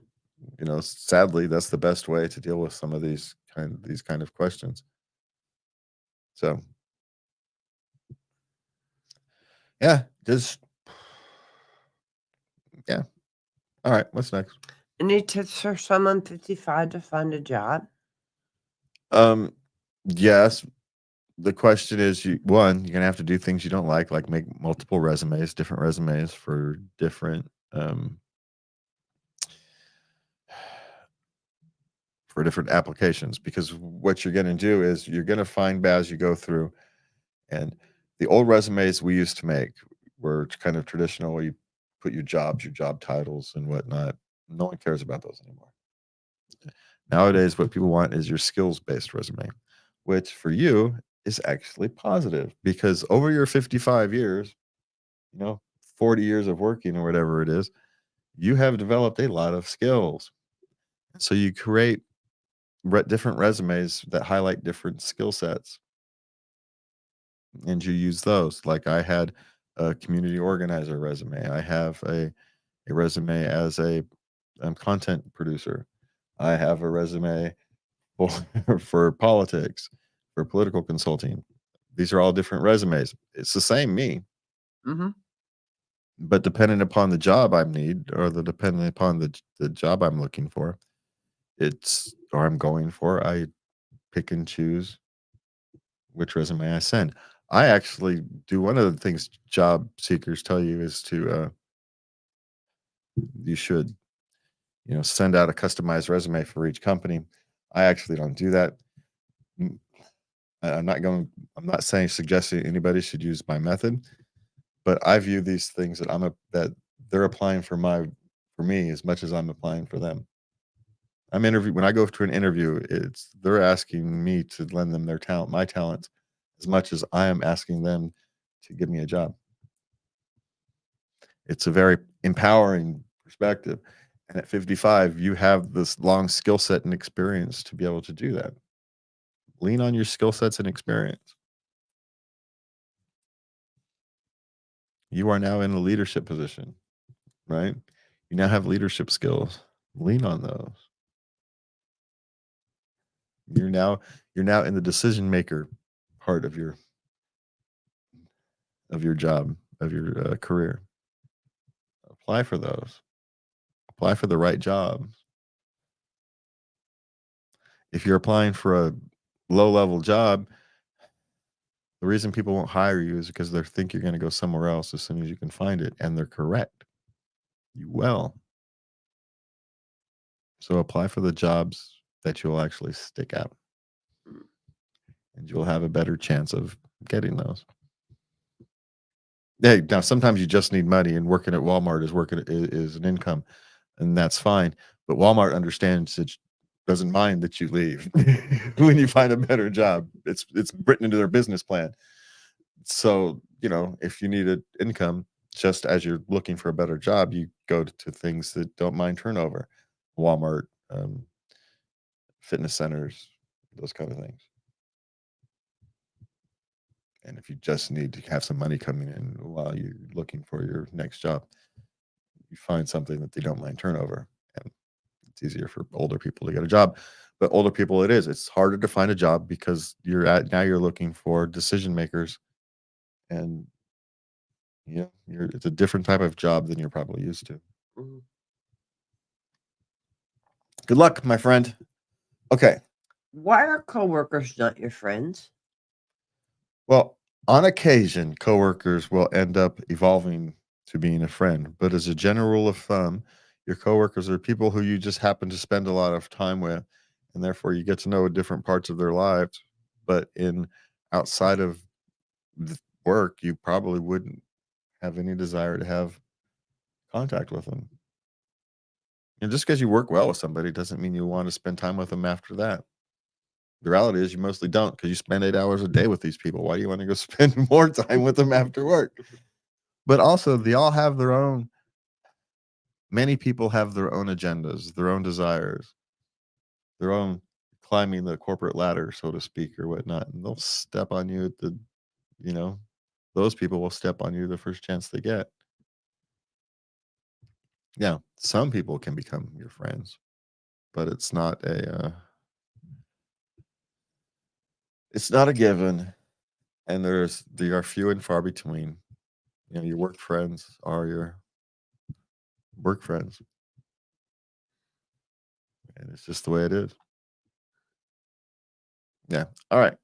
You know, sadly, that's the best way to deal with some of these kind of questions. So, yeah, just yeah. All right, what's next? Any tips for someone 55 to find a job? Yes. The question is, you're gonna have to do things you don't like make multiple resumes, different resumes for different applications, because what you're gonna do is you're gonna find as you go through, and the old resumes we used to make were kind of traditional, where you put your jobs, your job titles, and whatnot. No one cares about those anymore. Nowadays, what people want is your skills-based resume, which for you is actually positive, because over your 55 years, 40 years of working or whatever it is, you have developed a lot of skills. So you create different resumes that highlight different skill sets, and you use those. Like I had a community organizer resume. I have a resume as a content producer. I have a resume for, for politics, for political consulting. These are all different resumes. It's the same me, Mm-hmm. but depending upon the job I need, or depending upon the job I'm looking for, I'm going for, I pick and choose which resume I send. I actually do, one of the things job seekers tell you is to you should send out a customized resume for each company. I actually don't do that. Mm, I'm not saying suggesting anybody should use my method, but I view these things that they're applying for me as much as I'm applying for them. When I go to an interview, they're asking me to lend them my talents, as much as I am asking them to give me a job. It's a very empowering perspective. And at 55, you have this long skill set and experience to be able to do that. Lean on your skill sets and experience. You are now in a leadership position, right? You now have leadership skills. Lean on those. You're now in the decision maker part of your job, of your career. Apply for those. Apply for the right jobs. If you're applying for a low level job, the reason people won't hire you is because they think you're going to go somewhere else as soon as you can find it, and they're correct. You will. So apply for the jobs that you'll actually stick out, and you'll have a better chance of getting those. Hey, now sometimes you just need money, and working at Walmart is an income, and that's fine. But Walmart understands that doesn't mind that you leave when you find a better job. It's written into their business plan. So if you need an income, just as you're looking for a better job, you go to things that don't mind turnover, Walmart, fitness centers, those kind of things. And if you just need to have some money coming in while you're looking for your next job, you find something that they don't mind turnover, and It's easier for older people to get a job, but older people, it's harder to find a job because you're looking for decision makers, and it's a different type of job than you're probably used to. Mhm. Good luck, my friend. Okay. Why are coworkers not your friends? Well, on occasion, coworkers will end up evolving to being a friend, but as a general rule of thumb, your coworkers are people who you just happen to spend a lot of time with, and therefore you get to know different parts of their lives. But outside of the work, you probably wouldn't have any desire to have contact with them. And just because you work well with somebody doesn't mean you want to spend time with them after that. The reality is you mostly don't, because you spend 8 hours a day with these people. Why do you want to go spend more time with them after work? But also, they all have their own. Many people have their own agendas, their own desires, their own climbing the corporate ladder, so to speak, or whatnot. And they'll step on you you know, those people will step on you the first chance they get. Yeah, some people can become your friends, but it's not a given, and they are few and far between. Your work friends are your work friends, and it's just the way it is. Yeah. All right.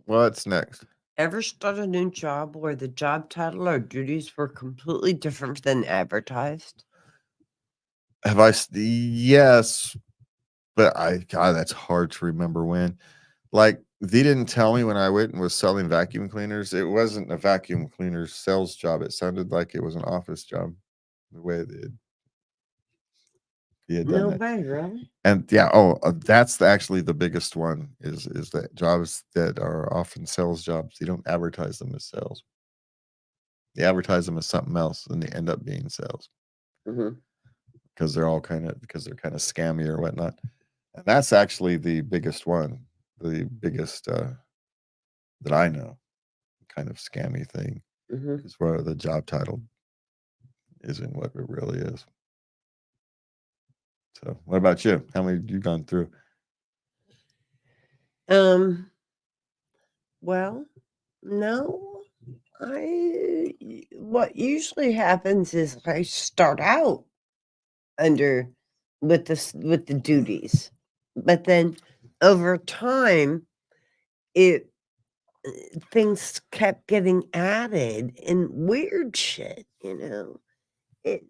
What's next? Ever start a new job where the job title or duties were completely different than advertised? Yes, but God, that's hard to remember when. Like, they didn't tell me when I went and was selling vacuum cleaners. It wasn't a vacuum cleaner sales job. It sounded like it was an office job, the way he had done No that. way, really? And yeah, that's actually the biggest one is that jobs that are often sales jobs, they don't advertise them as sales. They advertise them as something else, and they end up being sales Mm-hmm. because they're kind of scammy or whatnot. And that's actually the biggest one, the biggest that I know, kind of scammy thing Mm-hmm. is where the job title isn't what it really is. So, what about you? How many have you gone through? Well, no. What usually happens is I start out under with the duties, but then over time it things kept getting added and weird shit, it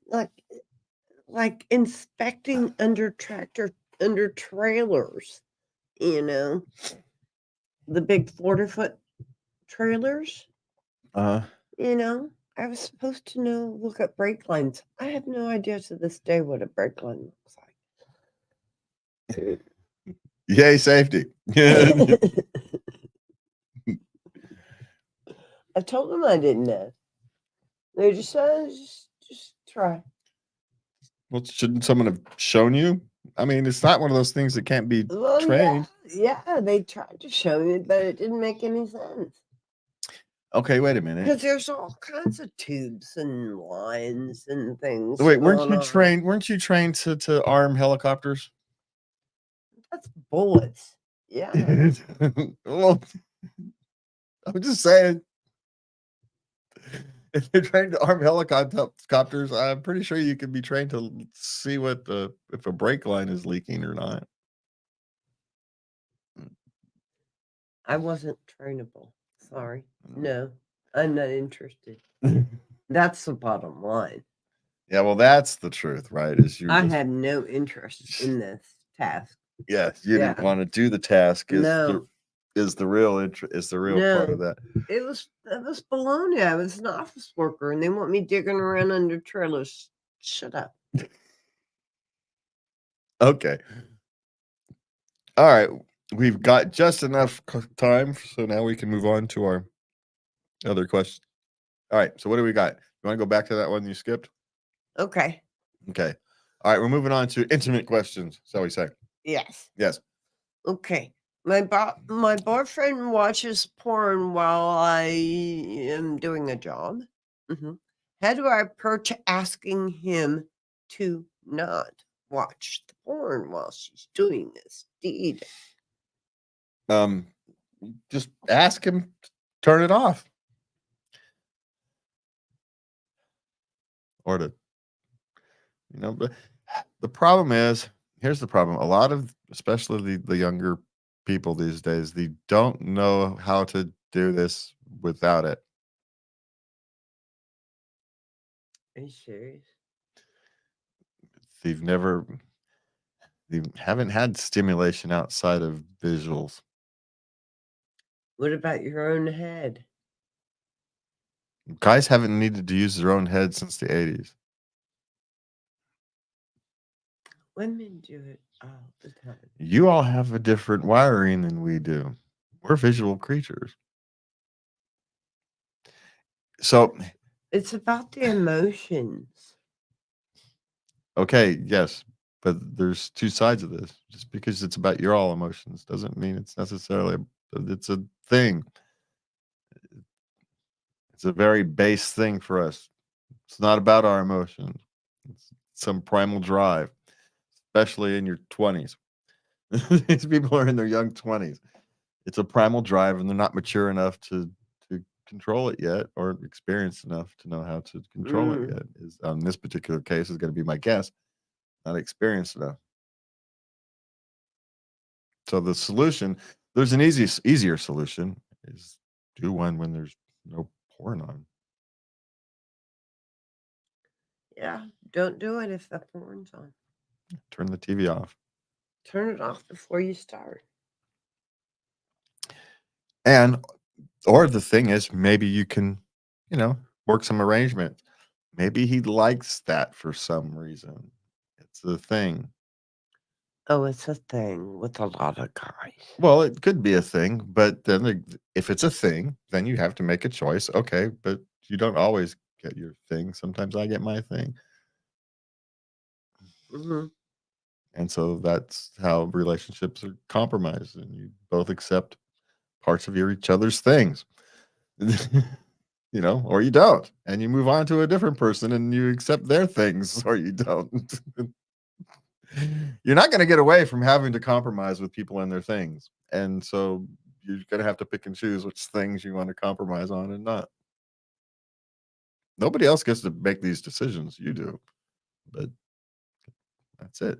like inspecting under trailers, you know, the big 40-foot trailers. Uh, I was supposed to look at brake lines. I have no idea to this day what a brake line looks like. Yay, safety. I told them I didn't know. They just said, just try. Well, shouldn't someone have shown you? I mean, it's not one of those things that can't be Well, trained. yeah, they tried to show me, but it didn't make any sense. Okay, wait a minute. Because there's all kinds of tubes and lines and things. Wait, weren't going you on. trained? Weren't you trained to arm helicopters? That's bullets. Yeah. Well, I'm just saying. If you're trained to arm helicopters, I'm pretty sure you can be trained to see if a brake line is leaking or not. I wasn't trainable. Sorry. No, I'm not interested. That's the bottom line. Yeah, well, that's the truth, right? I had no interest in this task. Yes, you didn't want to do the task. No. Is the real part of that. It was baloney. I was an office worker, and they want me digging around under trailers. Shut up. Okay. All right. We've got just enough time, so now we can move on to our other question. All right. So what do we got? You want to go back to that one you skipped? Okay. Okay. All right. We're moving on to intimate questions, shall we say? Yes. Yes. Okay. My boyfriend watches porn while I am doing a job. Mm-hmm. How do I approach asking him to not watch the porn while she's doing this deed. Just ask him to turn it off. Or to, but the problem is, here's the problem. A lot of, especially the younger people these days, they don't know how to do this without it. Are you serious? They haven't had stimulation outside of visuals. What about your own head? Guys haven't needed to use their own head since the 80s. Women do it all the time. You all have a different wiring than we do. We're visual creatures. So It's about the emotions. okay, yes, but there's two sides of this. Just because it's about your all emotions doesn't mean it's necessarily it's a thing. It's a very base thing for us. It's not about our emotions. It's some primal drive, especially in your 20s. These people are in their young 20s. It's a primal drive, and they're not mature enough to control it yet, or experienced enough to know how to control it yet. Is in this particular case is going to be my guess. Not experienced enough. So the solution, there's an easier solution, is do one when there's no porn on. Yeah, don't do it if the porn's on. Turn the TV off. Turn it off before you start. And or the thing is, maybe you can, work some arrangement. Maybe he likes that for some reason. It's a thing. Oh, it's a thing with a lot of guys. Well, it could be a thing, but then if it's a thing, then you have to make a choice. Okay, but you don't always get your thing. Sometimes I get my thing. Mm-hmm. And so that's how relationships are compromised, and you both accept parts of each other's things. Or you don't, and you move on to a different person and you accept their things, or you don't. You're not going to get away from having to compromise with people and their things. And so you're going to have to pick and choose which things you want to compromise on and not. Nobody else gets to make these decisions. You do. But that's it.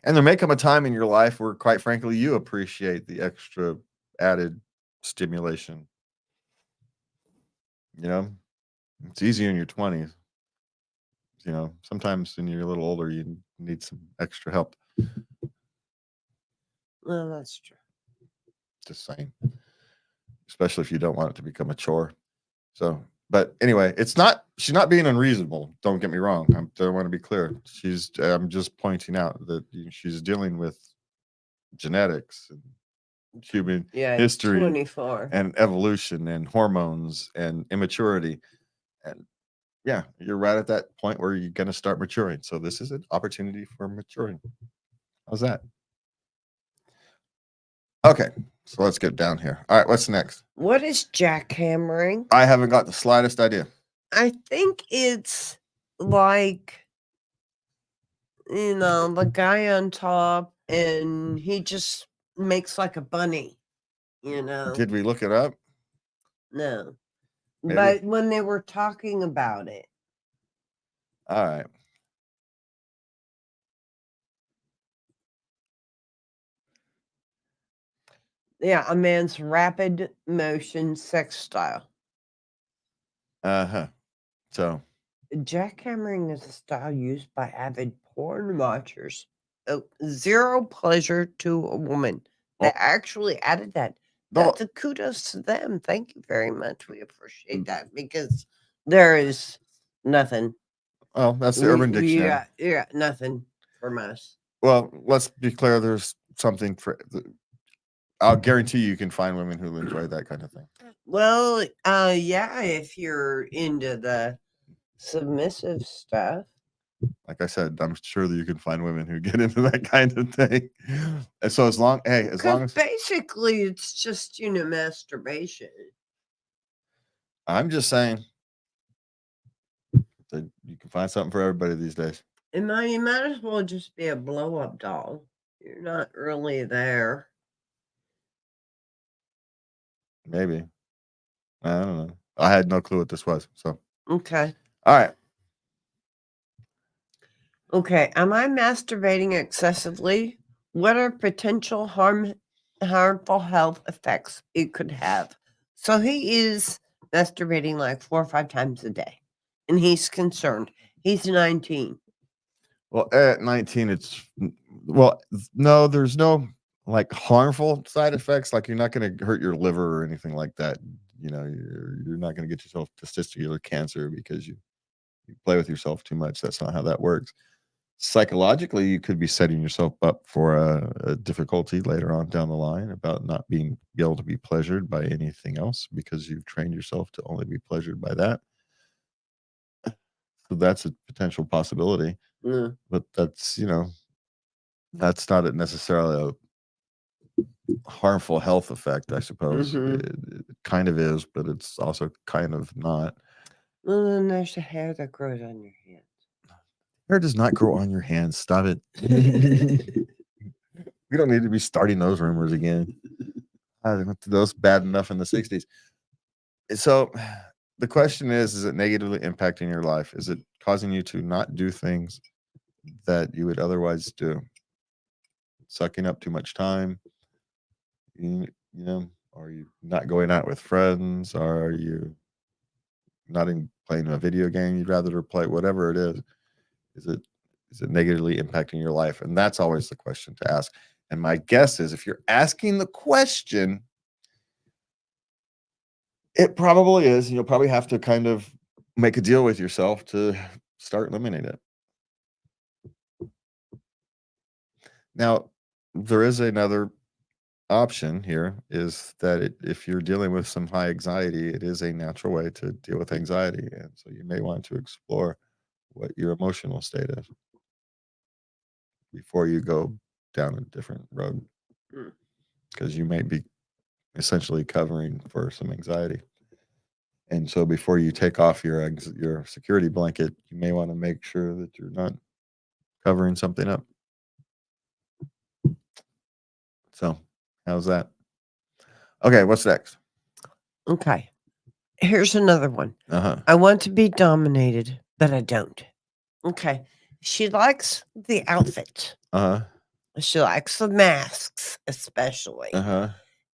And there may come a time in your life where, quite frankly, you appreciate the extra added stimulation. It's easy in your 20s. Sometimes when you're a little older, you need some extra help. Well, that's true. Just saying. Especially if you don't want it to become a chore. So, but anyway, she's not being unreasonable. Don't get me wrong. I want to be clear. I'm just pointing out that she's dealing with genetics and human history 24. and evolution and hormones and immaturity. And yeah, you're right at that point where you're going to start maturing. So this is an opportunity for maturing. How's that? Okay, so let's get down here. All right, what's next? What is jackhammering? I haven't got the slightest idea. I think it's like, the guy on top, and he just makes like a bunny, Did we look it up? No. Maybe. But when they were talking about it. All right. Yeah, a man's rapid motion sex style. Uh-huh. So Jackhammering is a style used by avid porn watchers. Zero pleasure to a woman. They actually added that. That's a kudos to them. Thank you very much. We appreciate that, because there is nothing. Well, that's the Urban Dictionary. Yeah, nothing from us. Well, let's be clear. There's something I'll guarantee you can find women who enjoy that kind of thing. Well, yeah, if you're into the submissive stuff. Like I said, I'm sure that you can find women who get into that kind of thing. And so as long as basically it's just, masturbation. I'm just saying, You can find something for everybody these days. You might as well just be a blow-up doll. You're not really there. Maybe. I don't know. I had no clue what this was. So, Okay. all right. Okay. Am I masturbating excessively? What are potential harmful health effects it could have? So he is masturbating like 4 or 5 times a day, and he's concerned. He's 19. Well, at 19, no, there's no like harmful side effects. Like you're not going to hurt your liver or anything like that. You're not going to get yourself testicular cancer because you play with yourself too much. That's not how that works. Psychologically, you could be setting yourself up for a difficulty later on down the line about not being able to be pleasured by anything else because you've trained yourself to only be pleasured by that. So that's a potential possibility. Mm. But that's not necessarily a harmful health effect, I suppose. It kind of is, but it's also kind of not. Well, then there's the hair that grows on your hands. Hair does not grow on your hands. Stop it. We don't need to be starting those rumors again. I went through those bad enough in the 60s. So the question is it negatively impacting your life? Is it causing you to not do things that you would otherwise do? Sucking up too much time? Are you not going out with friends? Are you not playing a video game you'd rather play? Whatever it is it negatively impacting your life? And that's always the question to ask. And my guess is if you're asking the question, it probably is. You'll probably have to kind of make a deal with yourself to start eliminating it. Now, there is another option here, is that if you're dealing with some high anxiety, it is a natural way to deal with anxiety. And so you may want to explore what your emotional state is before you go down a different road, because you may be essentially covering for some anxiety. And so before you take off your security blanket, you may want to make sure that you're not covering something up. So how's that? Okay, what's next? Okay. Here's another one. Uh-huh. I want to be dominated, but I don't. Okay. She likes the outfit. Uh-huh. She likes the masks, especially. Uh-huh.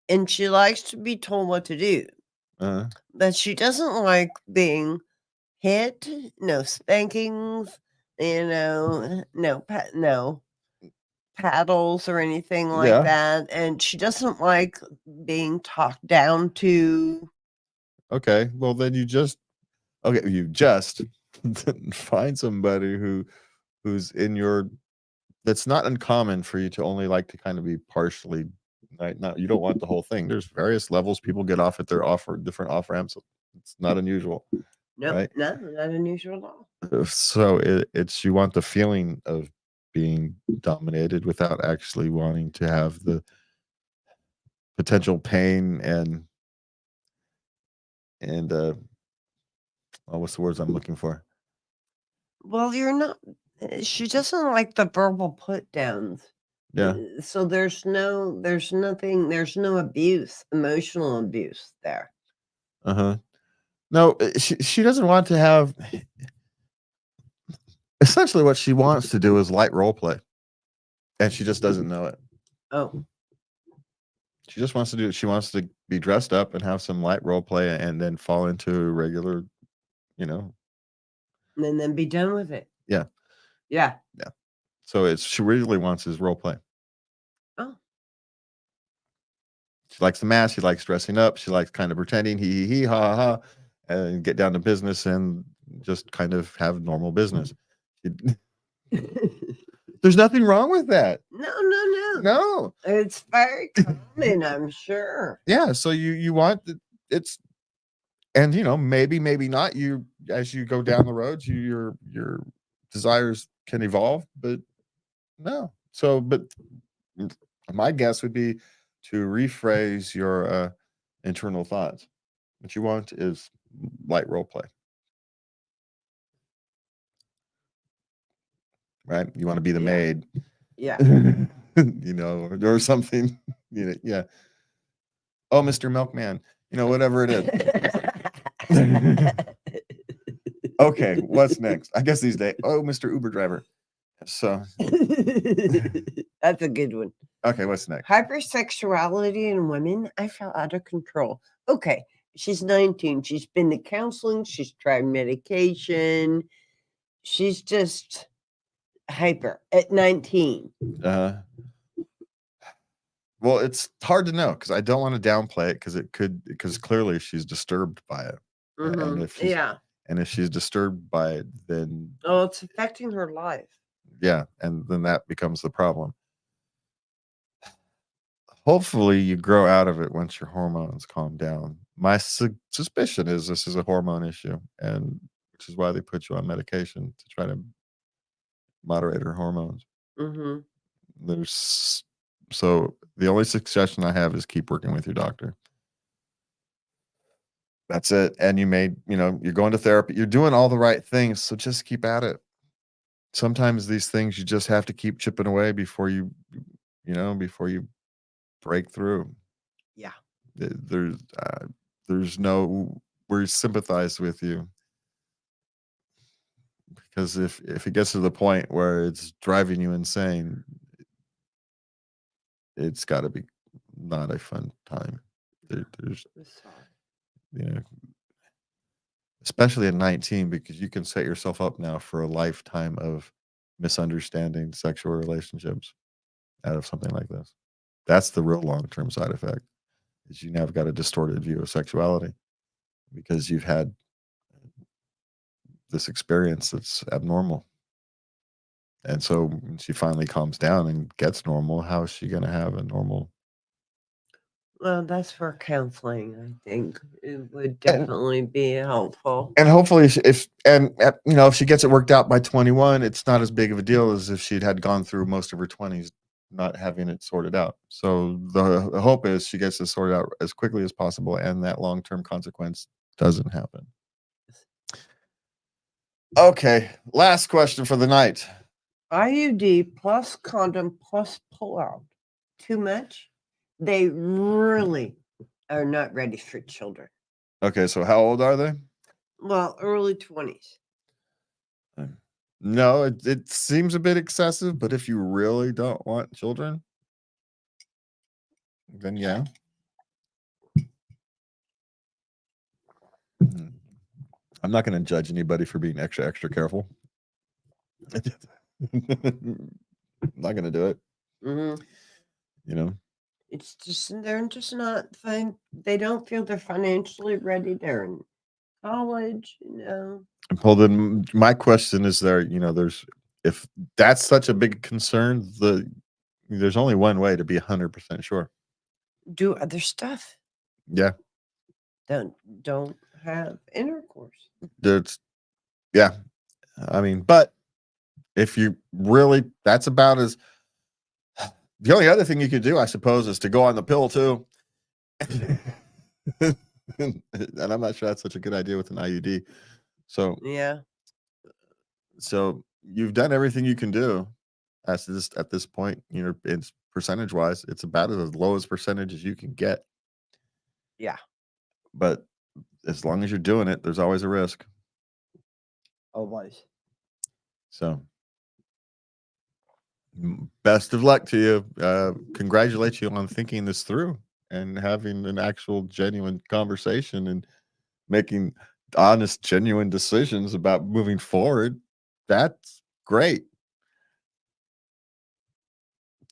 And she likes to be told what to do. Uh-huh. But she doesn't like being hit, no spankings, no paddles or anything like Yeah. that. And she doesn't like being talked down to. Okay. Well, then you just find somebody who's in your. That's not uncommon for you to only like to kind of be partially. Right now, you don't want the whole thing. There's various levels people get off at their different off ramps. It's not unusual. No, right? no, not unusual at all. So it's you want the feeling of being dominated without actually wanting to have the potential pain and what's the words I'm looking for? Well, you're not. She doesn't like the verbal put downs. Yeah. So there's no abuse, emotional abuse there. Uh-huh. No, she doesn't want to have. Essentially, what she wants to do is light role play, and she just doesn't know it. Oh, She just wants to do it. She wants to be dressed up and have some light role play, and then fall into regular, and then be done with it. Yeah. Yeah. Yeah. So she really wants his role play. Oh. She likes the mask. She likes dressing up. She likes kind of pretending, he, ha, ha, ha, and get down to business and just kind of have normal business. There's nothing wrong with that. No. It's very common, I'm sure. Yeah. So you want it's, and maybe not. You, as you go down the roads, your desires can evolve, but no. So, but my guess would be to rephrase your internal thoughts. What you want is light role play. right? You want to be the Yeah. maid, Yeah. or something. Yeah. Oh, Mr. Milkman, whatever it is. Okay, what's next? I guess these days. Oh, Mr. Uber driver. So, That's a good one. okay, what's next? Hypersexuality in women, I feel out of control. Okay, she's 19. She's been to counseling. She's tried medication. She's just hyper at 19. Well, it's hard to know because I don't want to downplay it because clearly she's disturbed by it. And if she's disturbed by it, then it's affecting her life. yeah, and then that becomes the problem. Hopefully you grow out of it once your hormones calm down. My suspicion is this is a hormone issue, and which is why they put you on medication to try to moderate her hormones. So the only suggestion I have is keep working with your doctor. That's it. And you're going to therapy. You're doing all the right things. So just keep at it. Sometimes these things you just have to keep chipping away before you break through. Yeah. We sympathize with you. Because if it gets to the point where it's driving you insane, it's got to be not a fun time. Especially at 19, because you can set yourself up now for a lifetime of misunderstanding sexual relationships out of something like this. That's the real long-term side effect, is you now have got a distorted view of sexuality because you've had this experience that's abnormal. And so when she finally calms down and gets normal, how is she going to have a normal? Well, that's where counseling, I think, it would definitely be helpful. And hopefully, if she gets it worked out by 21, it's not as big of a deal as if she'd had gone through most of her 20s not having it sorted out. So the hope is she gets it sorted out as quickly as possible, and that long-term consequence doesn't happen. Okay, last question for the night. IUD plus condom plus pullout. Too much? They really are not ready for children. Okay, so how old are they? Well, early 20s. No, it seems a bit excessive, but if you really don't want children, then yeah. I'm not going to judge anybody for being extra careful. I'm not going to do it. It's just they're just not they don't feel they're financially ready. They're in college, Well, then my question is if that's such a big concern, there's only one way to be 100% sure. Do other stuff. Yeah. Don't have intercourse. Yeah. I mean, but if you really, that's about as, the only other thing you could do, I suppose, is to go on the pill too. And I'm not sure that's such a good idea with an IUD. So yeah. So you've done everything you can do at this point. It's percentage wise, it's about as low as percentage as you can get. Yeah. But as long as you're doing it, there's always a risk. Always. So best of luck to you. Congratulate you on thinking this through and having an actual genuine conversation and making honest, genuine decisions about moving forward. That's great.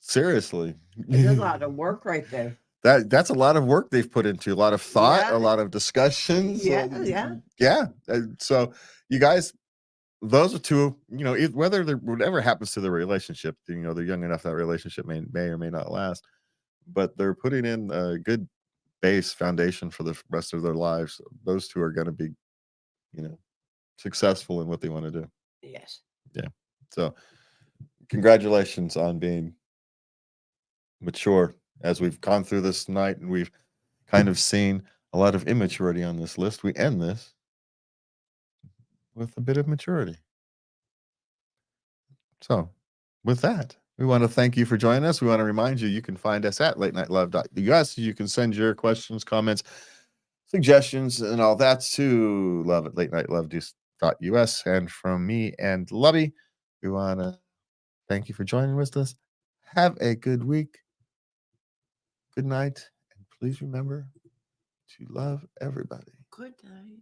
Seriously. It's a lot of work right there. That's a lot of work they've put into, a lot of thought, a lot of discussions. Yeah. So you guys, those are two, whatever happens to the relationship, they're young enough that relationship may or may not last, but they're putting in a good base foundation for the rest of their lives. Those two are going to be, successful in what they want to do. Yes. Yeah. So congratulations on being mature. As we've gone through this night and we've kind of seen a lot of immaturity on this list, we end this with a bit of maturity. So, with that, we want to thank you for joining us. We want to remind you can find us at latenightLove.us. You can send your questions, comments, suggestions, and all that to love@latenightLove.us. And from me and Lubby, we want to thank you for joining with us. Have a good week. Good night. And please remember to love everybody. Good night.